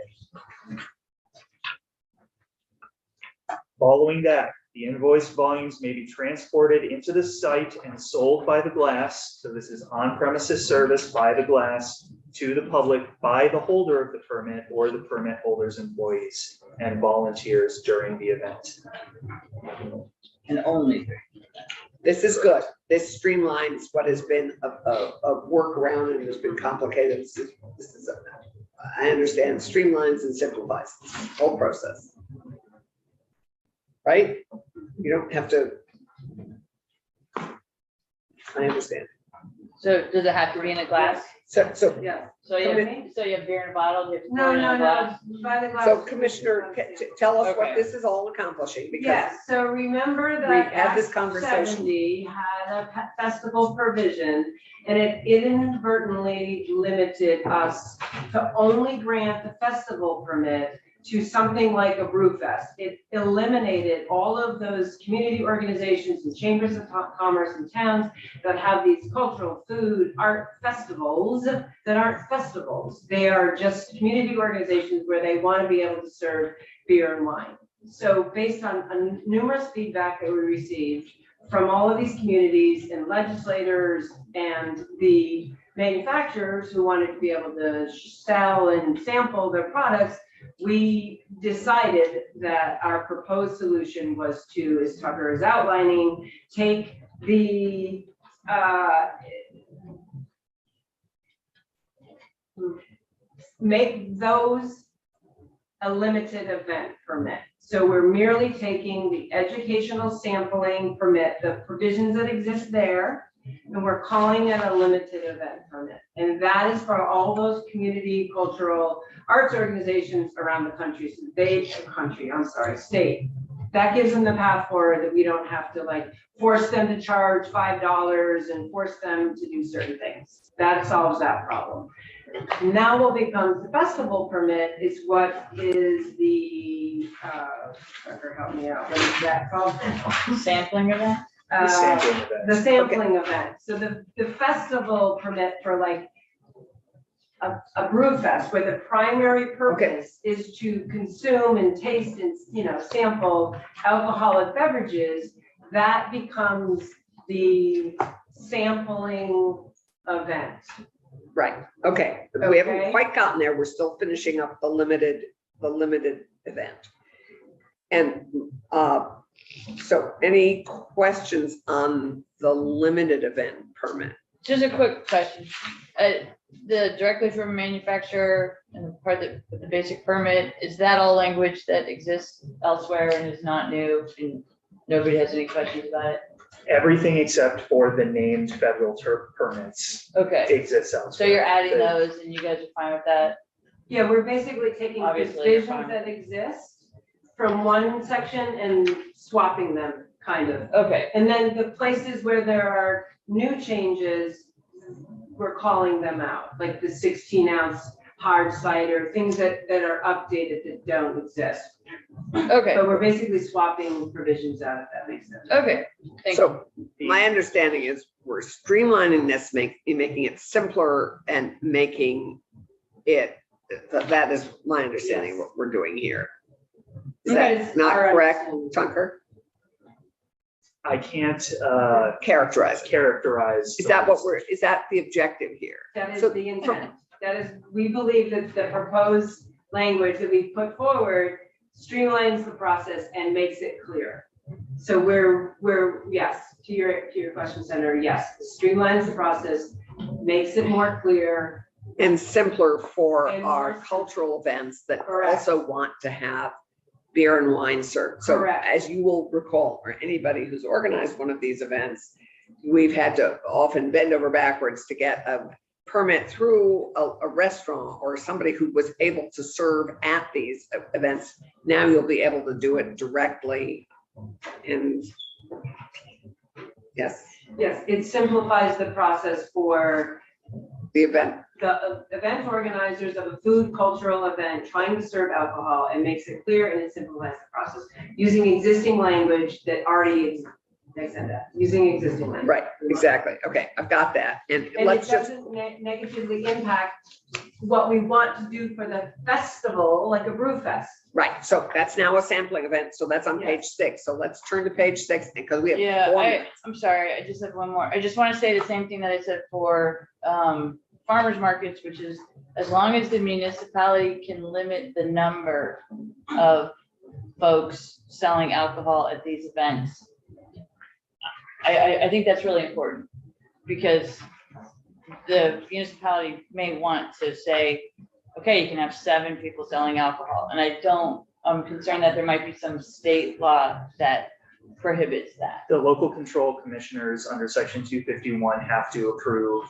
Following that, the invoice volumes may be transported into the site and sold by the glass. So this is on-premises service by the glass to the public by the holder of the permit or the permit holder's employees and volunteers during the event. And only. This is good. This streamlines what has been a workaround and has been complicated. I understand, streamlines and simplifies the whole process. Right? You don't have to. I understand. So does it have to be in a glass? So, Yeah. So you have beer in a bottle? You have to pour No, it in no, a glass? no, by the glass. so Commissioner, tell us what Okay. this is all accomplishing, because Yes, so remember we that had this Act conversation. 70 had a festival provision, and it inadvertently limited us to only grant the festival permit to something like a brew fest. It eliminated all of those community organizations and chambers of commerce in towns that have these cultural, food, art festivals that aren't festivals. They are just community organizations where they want to be able to serve beer and wine. So based on numerous feedback that we received from all of these communities and legislators and the manufacturers who wanted to be able to sell and sample their products, we decided that our proposed solution was to, as Tucker is outlining, take the make those a limited event permit. So we're merely taking the educational sampling permit, the provisions that exist there, and we're calling it a limited event permit. And that is for all those community cultural arts organizations around the country. So state. That gives them the path forward that we don't have to like force them to charge $5 and force them to do certain things. That solves that problem. Now what becomes the festival permit is what is the, Tucker, help me out, what is that called? Sampling event? The sampling event. The sampling event. So the festival permit for like a brew fest where the primary purpose is to consume and taste and, sample alcoholic beverages, that becomes the sampling event. right, okay, we haven't Okay. quite gotten there. We're still finishing up the limited event. And so any questions on the limited event permit? Just a quick question. The directly from manufacturer and the part that with the basic permit, is that all language that exists elsewhere and is not new and nobody has any questions about it? Everything except for the named federal permits Okay, exists elsewhere. so you're adding those and you guys are fine with that? Yeah, we're basically taking Obviously, you're provisions fine. that exist from one section and swapping them, kind of. Okay, And then the places where there are new changes, we're calling them out, like the 16-ounce hard cider, things that are updated that don't exist. Okay, But we're basically swapping provisions out, if that makes sense. okay, thank you. So my understanding is we're streamlining this, making it simpler and making it, that is my understanding of what we're doing here. Is That that is not our correct, understanding. Tucker? I can't Characterize it. characterize. Is that what is that the objective here? That is So- the intent. That is, we believe that the proposed language that we've put forward streamlines the process and makes it clear. So we're, yes, to your question, Senator, yes, streamlines the process, makes it more clear. And simpler for And more our simple. cultural events that Correct. also want to have beer and wine served. So Correct. as you will recall, or anybody who's organized one of these events, we've had to often bend over backwards to get a permit through a restaurant or somebody who was able to serve at these events. Now you'll be able to do it directly. And yes, Yes, it simplifies the process for the event. the event organizers of a food cultural event trying to serve alcohol and makes it clear and it simplifies the process using existing language that already makes sense. Using existing language. Right, exactly. Okay, I've got that. And And it let's just, doesn't negatively impact what we want to do for the festival, like a brew fest. right, so that's now a sampling event. So that's on Yeah. page 6. So let's turn to page 6 because we have Yeah, 4 minutes. I'm sorry, I just have one more. I just want to say the same thing that I said for farmers markets, which is as long as the municipality can limit the number of folks selling alcohol at these events. I think that's really important because the municipality may want to say, okay, you can have 7 people selling alcohol. And I'm concerned that there might be some state law that prohibits that. The local control commissioners under section 251 have to approve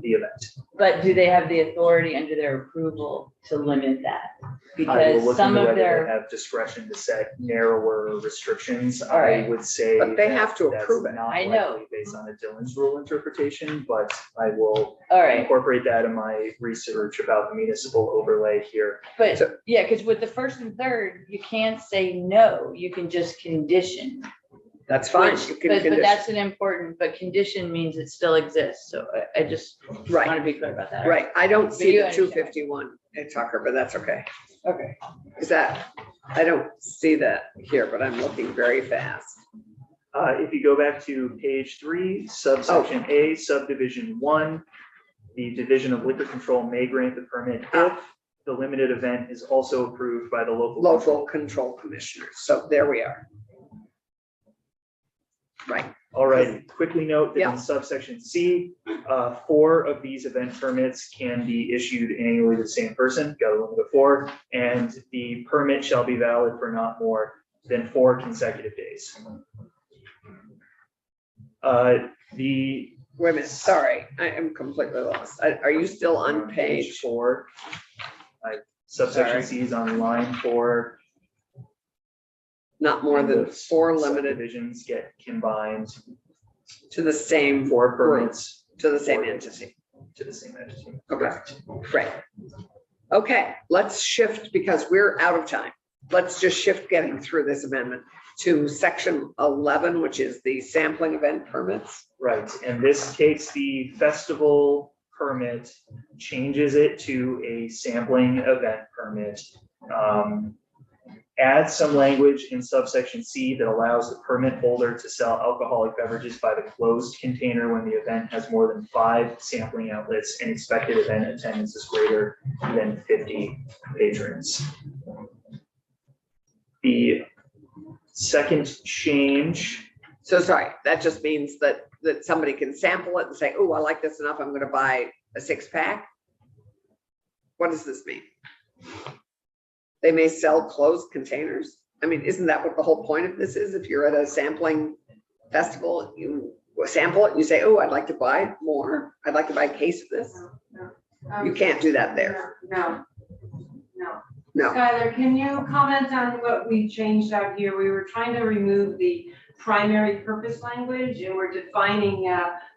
the event. But do they have the authority under their approval to limit that? I will Because look some into of whether they their, have discretion to set narrower restrictions. All I right. would say. But they that have to that's approve it. not I know. likely based on a Dillon's rule interpretation, but I will all right, incorporate that in my research about the municipal overlay here. but So- yeah, because with the first and third, you can't say no, you can just condition. That's fine. Which- You can But condition. that's an important, but condition means it still exists, so I just Right. want to be clear about that. Right, I don't But see you the understand. 251 at Tucker, but that's okay. Okay. Is that, I don't see that here, but I'm looking very fast. If you go back to page 3, subsection A, subdivision 1, the Division of Liquor Control may grant the permit if the limited event is also approved by the local. Local control commissioners. So there we are. Right, All right, quickly note that Yeah. in subsection C, 4 of these event permits can be issued annually to the same person, got a limit of 4, and the permit shall be valid for not more than 4 consecutive days. The wait a minute, sorry, I am completely lost. Are you still on page? 4. Subsection Sorry. C is on line 4. Not more than 4 limited Subdivisions get combined, to the same, 4 permits to the same entity. to the same entity. Okay, great. Okay, let's shift because we're out of time. Let's just shift getting through this amendment to section 11, which is the sampling event permits. Right, and this takes the festival permit, changes it to a sampling event permit. Adds some language in subsection C that allows the permit holder to sell alcoholic beverages by the closed container when the event has more than 5 sampling outlets and expected event attendance is greater than 50 patrons. The second change, So sorry, that just means that somebody can sample it and say, oh, I like this enough, I'm gonna buy a 6-pack. What does this mean? They may sell closed containers. I mean, isn't that what the whole point of this is? If you're at a sampling festival, you sample it and you say, oh, I'd like to buy more. I'd like to buy a case of this. You can't do that there. No. No. Skylar, can you comment on what we changed out here? We were trying to remove the primary purpose language and we're defining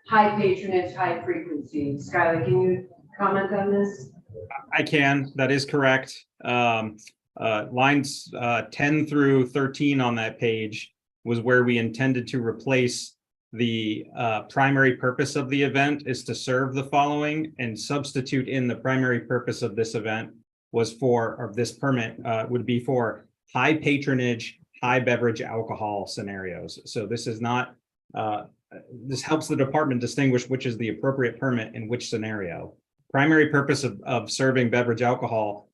high patronage, high frequency. Skylar, can you comment on this? I can, that is correct. Lines 10 through 13 on that page was where we intended to replace the primary purpose of the event is to serve the following, and substitute in the primary purpose of this event was for, or this permit would be for high patronage, high beverage alcohol scenarios. So this is not, this helps the department distinguish which is the appropriate permit in which scenario. Primary purpose of serving beverage alcohol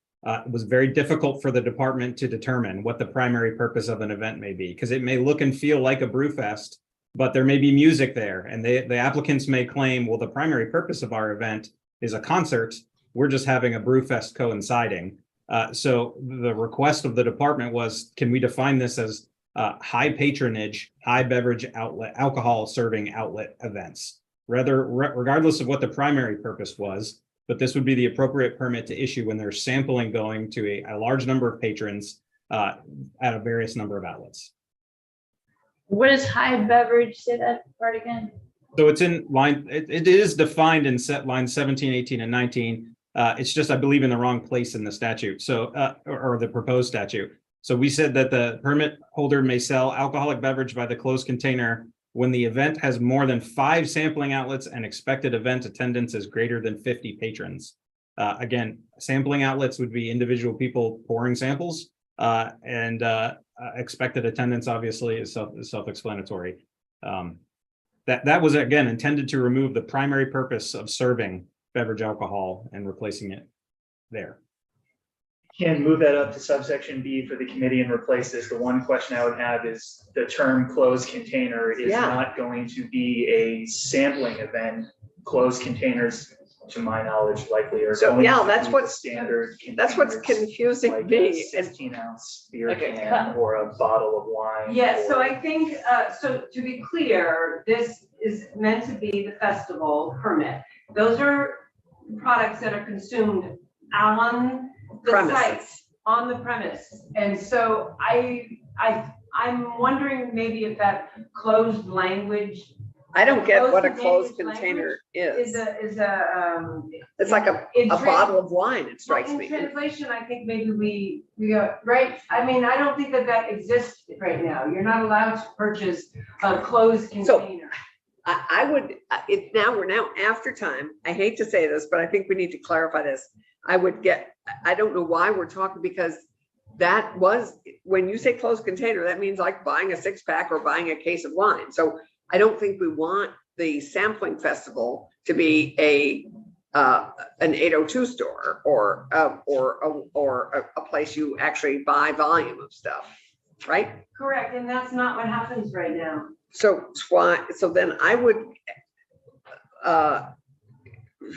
was very difficult for the department to determine what the primary purpose of an event may be, because it may look and feel like a brew fest, but there may be music there, and the applicants may claim, well, the primary purpose of our event is a concert. We're just having a brew fest coinciding. So the request of the department was, can we define this as high patronage, high beverage outlet, alcohol serving outlet events, regardless of what the primary purpose was. But this would be the appropriate permit to issue when there's sampling going to a large number of patrons at a various number of outlets. What is high beverage? Say that part again. So it's in line, it is defined in set lines 17, 18, and 19. It's just, I believe, in the wrong place in the statute. So, or the proposed statute. So we said that the permit holder may sell alcoholic beverage by the closed container when the event has more than 5 sampling outlets and expected event attendance is greater than 50 patrons. Again, sampling outlets would be individual people pouring samples, and expected attendance obviously is self-explanatory. That was, again, intended to remove the primary purpose of serving beverage alcohol and replacing it there. Can move that up to subsection B for the committee and replace this. The one question I would have is the term closed container is Yeah. not going to be a sampling event. Closed containers, to my knowledge, likely are. So, going yeah, to that's be what's- standard. That's what's containers, confusing like me. a And 16-ounce beer Okay. can or a bottle of wine. Yeah, so or- I think, so to be clear, this is meant to be the festival permit. Those are products that are consumed on the Premises. site, on the premise. And so I'm wondering maybe if that closed language I don't get what a Closed closed container container is is. a. It's like a in bottle of wine, it strikes In me. translation, I think maybe we go, right? I mean, I don't think that exists right now. You're not allowed to purchase a closed So- container. I would, we're now after time. I hate to say this, but I think we need to clarify this. I don't know why we're talking, because that was, when you say closed container, that means like buying a 6-pack or buying a case of wine. So I don't think we want the sampling festival to be an 802 store or a place you actually buy volume of stuff, right? Correct, and that's not what happens right now. So then I would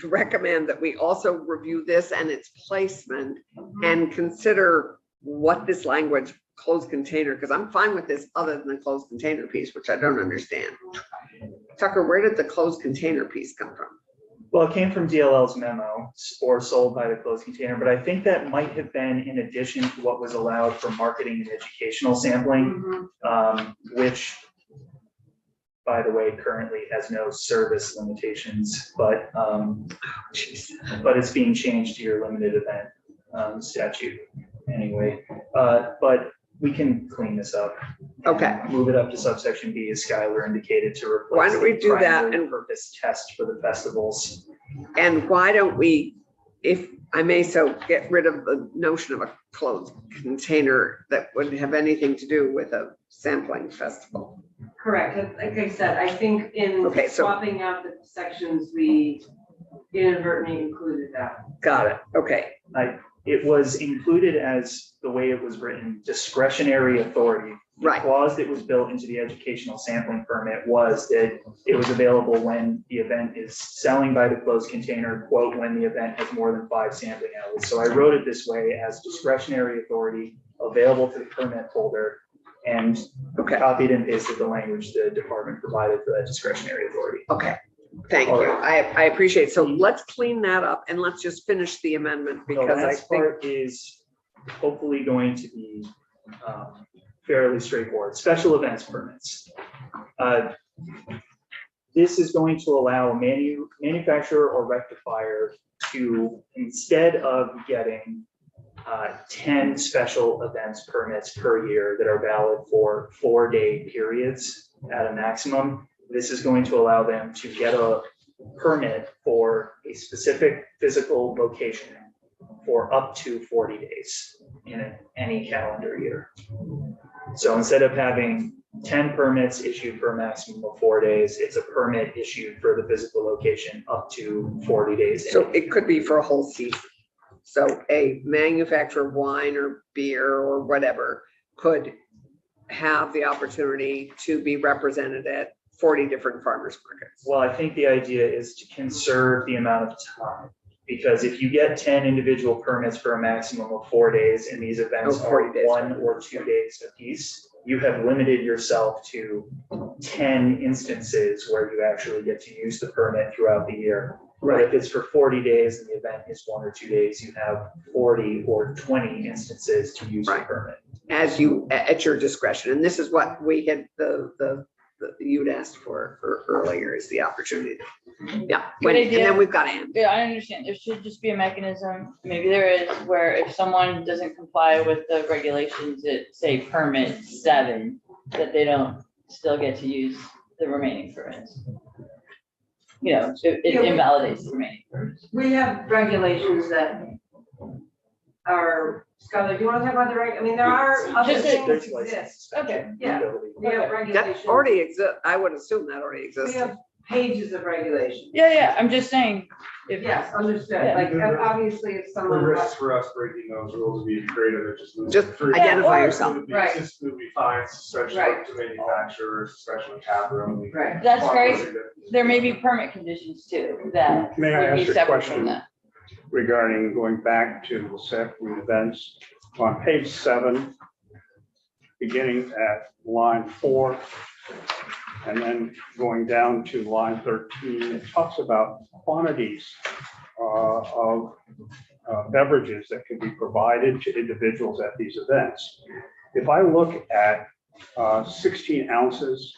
recommend that we also review this and its placement and consider what this language closed container, because I'm fine with this other than the closed container piece, which I don't understand. Tucker, where did the closed container piece come from? Well, it came from DLL's memo, or sold by the closed container, but I think that might have been in addition to what was allowed for marketing and educational sampling, which, by the way, currently has no service limitations, but it's being changed to your limited event statute anyway. But we can clean this up. and Okay. Move it up to subsection B, as Skylar indicated, to replace. Why don't we the do that primary and- purpose test for the festivals. And why don't we, if I may so, get rid of the notion of a closed container that would have anything to do with a sampling festival? Correct, like I said, I think in Okay, so- swapping out the sections, we inadvertently included that. Got it, okay. It was included as the way it was written, discretionary authority. The Right. clause that was built into the educational sampling permit was that it was available when the event is selling by the closed container, quote, when the event has more than 5 sampling outlets. So I wrote it this way as discretionary authority available to the permit holder, and Okay, copied and pasted the language the department provided for that discretionary authority. okay. Thank you. I appreciate it. So let's clean that up and let's just finish the amendment The because I last think, part is hopefully going to be fairly straightforward. Special events permits. This is going to allow a manufacturer or rectifier to, instead of getting 10 special events permits per year that are valid for 4-day periods at a maximum, this is going to allow them to get a permit for a specific physical location for up to 40 days in any calendar year. So instead of having 10 permits issued for a maximum of 4 days, it's a permit issued for the physical location up to 40 days. So it could be for a whole season. So a manufacturer of wine or beer or whatever could have the opportunity to be represented at 40 different farmers markets. Well, I think the idea is to conserve the amount of time. Because if you get 10 individual permits for a maximum of 4 days, and these events Oh, are 40 days. 1 or 2 days apiece, you have limited yourself to 10 instances where you actually get to use the permit throughout the year. But if it's for 40 days and the event is 1 or 2 days, you have 40 or 20 instances to use the Right. permit. As you, at your discretion. And this is what we had, you'd asked for earlier, is the opportunity. Yeah, Good and idea. then we've got Ann. Yeah, I understand. There should just be a mechanism, maybe there is, where if someone doesn't comply with the regulations at, say, permit 7, that they don't still get to use the remaining permits. You know, it Yeah, we- invalidates the remaining permits. We have regulations that are, Skylar, do you want to talk about the I mean, there are other Just things There's that license exist. Okay. Yeah. ability. We have That regulations. already exists. I would assume that already We exists. have pages of regulations. Yeah, I'm just saying, if, Yes, understood. Yeah. Like, obviously, if The someone. risks for us breaking those rules would be greater than just. losing Just free. identify or- yourself. It would be- Right. It would be fines, especially Right. to manufacturers, especially tap room. Right. that's great, there may be permit conditions too, that May I would be ask a separate from question? that. Regarding going back to the separate events, on page 7, beginning at line 4, and then going down to line 13, it talks about quantities of beverages that can be provided to individuals at these events. If I look at 16 ounces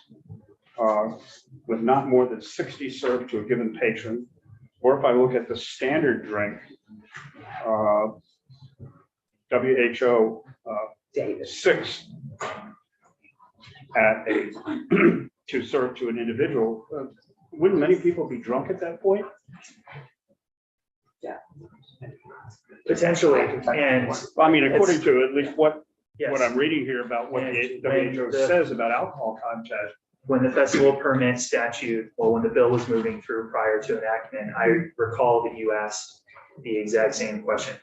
with not more than 60 served to a given patron, or if I look at the standard drink, WHO David. 6 at a to serve to an individual, wouldn't many people be drunk at that point? Potentially, and I mean, according to at least what yes. I'm reading here about what the And WHO when the- says about alcohol content. When the festival permit statute, or when the bill was moving through prior to enactment, I recall that you asked the exact same question.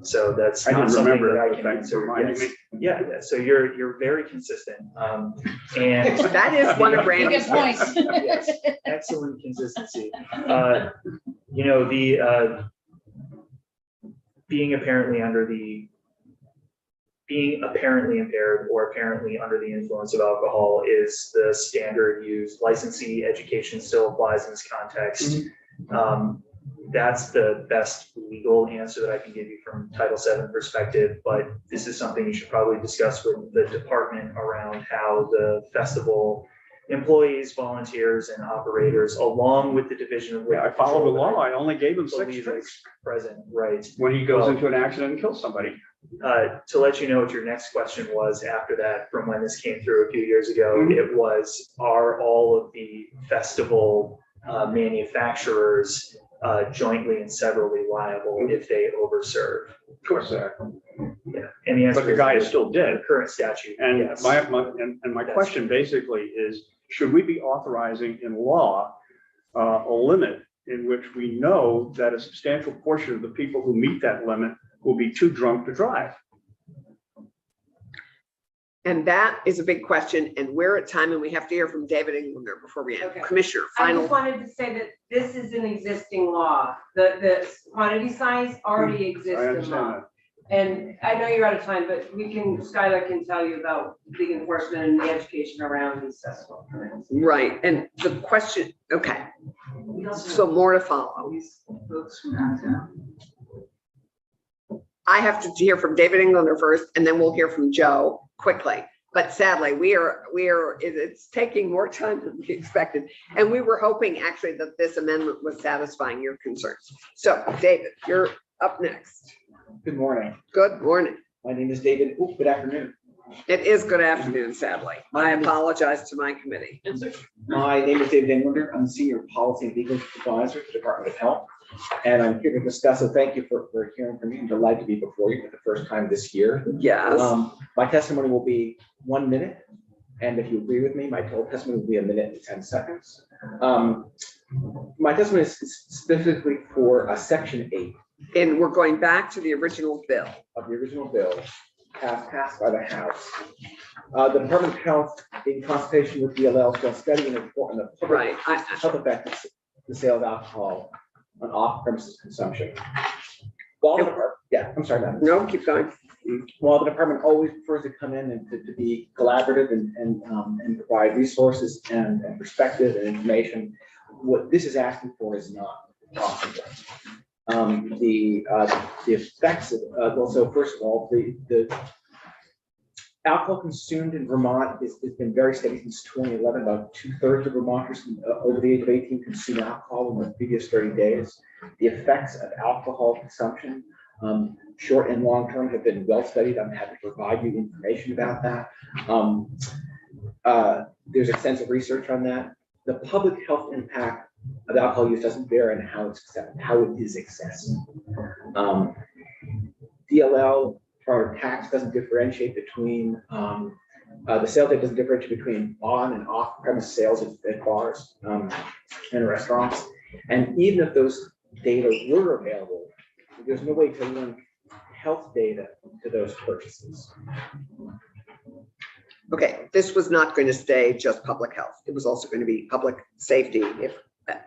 So that's I not didn't something remember that I that, can thanks for answer. reminding Yes. me. Yeah, so you're very consistent. And That is one of Good Brandy's. point. Yes, excellent consistency. You know, the being apparently impaired or apparently under the influence of alcohol is the standard used. Licensee education still applies in this context. That's the best legal answer that I can give you from Title VII perspective, but this is something you should probably discuss with the department around how the festival employees, volunteers, and operators, along with the Division of Yeah, I Liquor followed the Control, law. I only gave him 6 believe drinks is present, right? when he goes Well- into an accident and kills somebody. To let you know what your next question was after that, from when this came through a few years ago, Mhm. it was, are all of the festival manufacturers jointly and severally liable if they overserve? Of course, Yeah, and the answer but the guy is still the dead. current statute, And yes. my question basically is, should we be authorizing in law a limit in which we know that a substantial portion of the people who meet that limit will be too drunk to drive? And that is a big question, and we're at time, and we have to hear from David Englander before we end. Okay. Commissioner, I final. just wanted to say that this is an existing law. The quantity signs already exist I in understand law. that. And I know you're out of time, but Skylar can tell you about the enforcement and the education around these festival permits. Right, and the question, okay, so more to follow. Folks from out of town. I have to hear from David Englander first, and then we'll hear from Joe quickly. But sadly, it's taking more time than we expected. And we were hoping actually that this amendment was satisfying your concerns. So David, you're up next. Good morning. Good morning. My name is David. Oh, good afternoon. It is good afternoon, sadly. I apologize to my committee. My name is David Englander. I'm the Senior Policy and Legal Advisor to the Department of Health. And I'm here to discuss, so thank you for hearing from me. I'm delighted to be before you for the first time this year. Yes. My testimony will be 1 minute. And if you agree with me, my total testimony will be 1 minute and 10 seconds. My testimony is specifically for Section 8 And we're going back to the original bill. of the original bill passed by the House. The Department of Health, in consultation with DLL, shall study and report on the public Right. health effects of the sale of alcohol on off-premises consumption. While the department, yeah, I'm sorry, madam. No, keep going. While the department always prefers to come in and to be collaborative and provide resources and perspective and information, what this is asking for is not possible. The effects of, well, so first of all, the alcohol consumed in Vermont has been very steady since 2011. About 2/3 of Vermonters over the age of 18 consume alcohol in the previous 30 days. The effects of alcohol consumption, short and long term, have been well studied. I'm happy to provide you information about that. There's extensive research on that. The public health impact of alcohol use doesn't bear on how it is excessive. DLL or tax doesn't differentiate between the sales tax doesn't differentiate between on and off premise sales at bars and restaurants. And even if those data were available, there's no way to link health data to those purchases. Okay, this was not going to stay just public health. It was also going to be public safety, if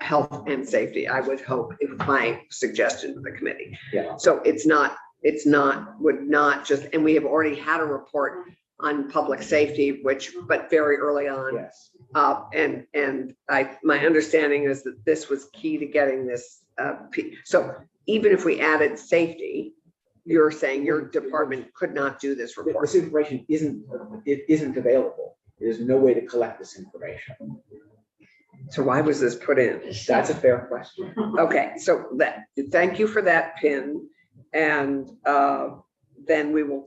health and safety, I would hope, it was my suggestion to the committee. Yeah. So would not just, and we have already had a report on public safety, but very early on. Yes. And my understanding is that this was key to getting this. So even if we added safety, you're saying your department could not do this report. This information isn't available. There's no way to collect this information. So why was this put in? That's a fair question. Okay, so thank you for that pin. And then we will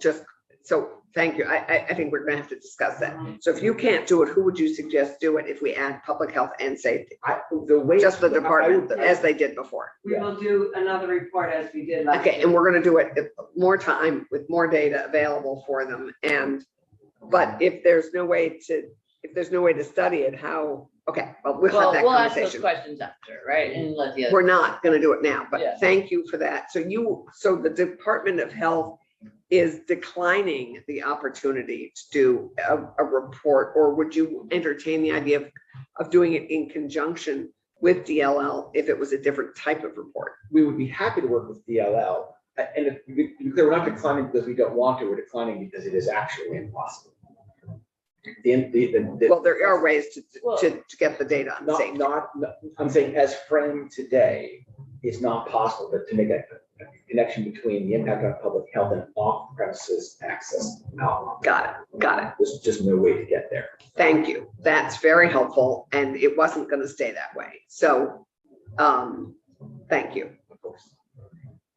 thank you. I think we're gonna have to discuss that. So if you can't do it, who would you suggest do it if we add public health and safety? Just the department, as they did before. We will do another report as we did last year. Okay, and we're gonna do it at more time with more data available for them. But if there's no way to study it, how, okay, well, we'll have that We'll ask those conversation. questions after, right? And let the other. We're not gonna do it now, but Yeah. thank you for that. So the Department of Health is declining the opportunity to do a report, or would you entertain the idea of doing it in conjunction with DLL if it was a different type of report? We would be happy to work with DLL. And we're not declining because we don't want to, we're declining because it is actually impossible. Well, there are ways to get the data on safety. I'm saying as framed today, it's not possible to make a connection between the impact on public health and off-premises access to alcohol. Got it. There's just no way to get there. Thank you. That's very helpful, and it wasn't gonna stay that way. So, thank you. Of course.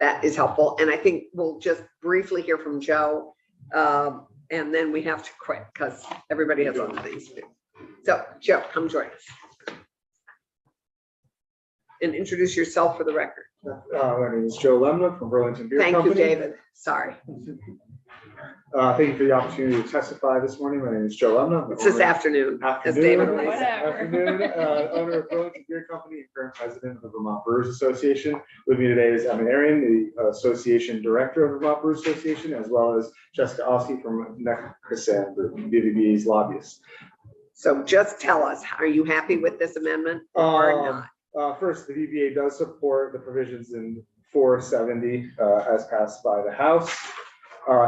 That is helpful. And I think we'll just briefly hear from Joe. And then we have to quit because everybody has other things to do. So Joe, come join us. And introduce yourself for the record. My name is Joe Lemna from Burlington Beer Thank Company. you, David. Sorry. Thank you for the opportunity to testify this morning. My name is Joe Lemna. It's this afternoon, as David Afternoon, would say. Whatever. owner of Burlington Beer Company and current president of the Vermont Brewers Association. With me today is Emmett Arian, the association director of the Vermont Brewers Association, as well as Jessica Oski from Neckarsan, the BBB's lobbyist. So just tell us, are you happy with this amendment or not? First, the VBA does support the provisions in 470 as passed by the House.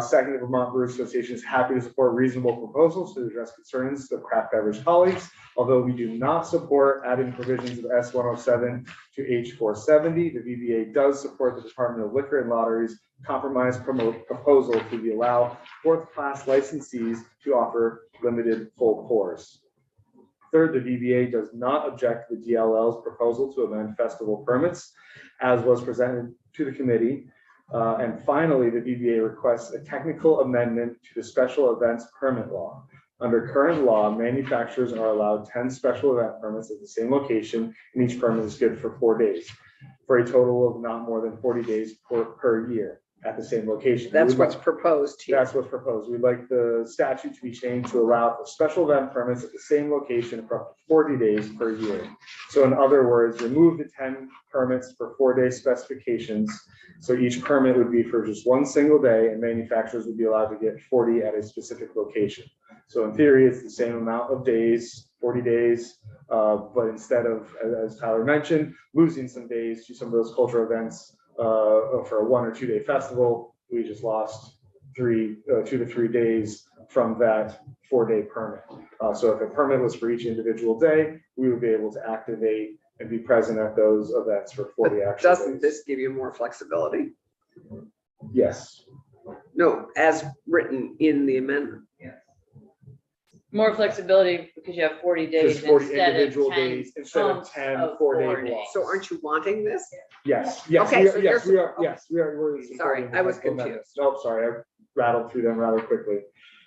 Second, the Vermont Brewers Association is happy to support reasonable proposals to address concerns of craft beverage colleagues. Although we do not support adding provisions of S107 to H470, the VBA does support the Department of Liquor and Lotteries compromise proposal to allow fourth-class licensees to offer limited full pours. Third, the VBA does not object to the DLL's proposal to amend festival permits as was presented to the committee. And finally, the VBA requests a technical amendment to the special events permit law. Under current law, manufacturers are allowed 10 special event permits at the same location, and each permit is good for 4 days, for a total of not more than 40 days per year at the same location. That's what's proposed here. That's what's proposed. We'd like the statute to be changed to allow for special event permits at the same location for up to 40 days per year. So in other words, remove the 10 permits for 4-day specifications. So each permit would be for just one single day, and manufacturers would be allowed to get 40 at a specific location. So in theory, it's the same amount of days, 40 days, but instead of, as Tyler mentioned, losing some days to some of those cultural events for a 1 or 2 day festival, we just lost 2 to 3 days from that 4-day permit. So if a permit was for each individual day, we would be able to activate and be present at those events for 40 actual Doesn't days. this give you more flexibility? Yes, No, as written in the amendment. More flexibility because you have 40 days just 40 instead of individual 10 days instead of chunks 10 of 4-day 4 days. blocks. So aren't you wanting this? Yes, yes, Okay, we are, so yes, you're we are, yes, we are. we're Sorry, supporting the I was technical amendments. confused. Nope, sorry, I rattled through them rather quickly.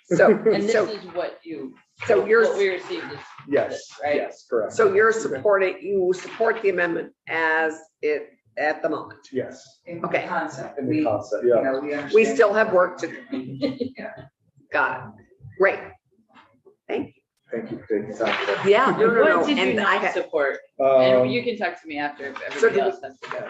So, And this so, is what you, so you're, what we received is. Yes, Right. yes, correct. so you're supporting, you support the amendment as it at the moment. Yes, In Okay. concept. in the We, concept, you yeah. know, we We understand. still have work to do. Got it. Great. Thank Thank you for taking time for that. you. Yeah, no, no, no. What did you And I not had, support? Um, And you can talk to me after if So everybody do we- else has to go.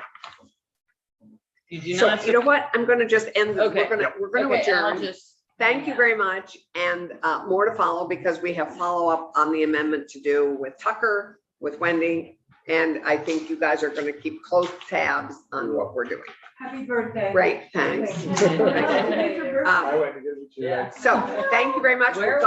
You do so not. you know what? I'm gonna just end, this. Okay. We're gonna Okay, and I'll adjourn. just. Thank you very much, and more to follow because we have follow-up on the amendment to do with Tucker, with Wendy, and I think you guys are gonna keep close tabs on what we're doing. Happy birthday. Great, thanks. Thank you. I went to give it to you. Yeah. So, thank you very much. We'll Where go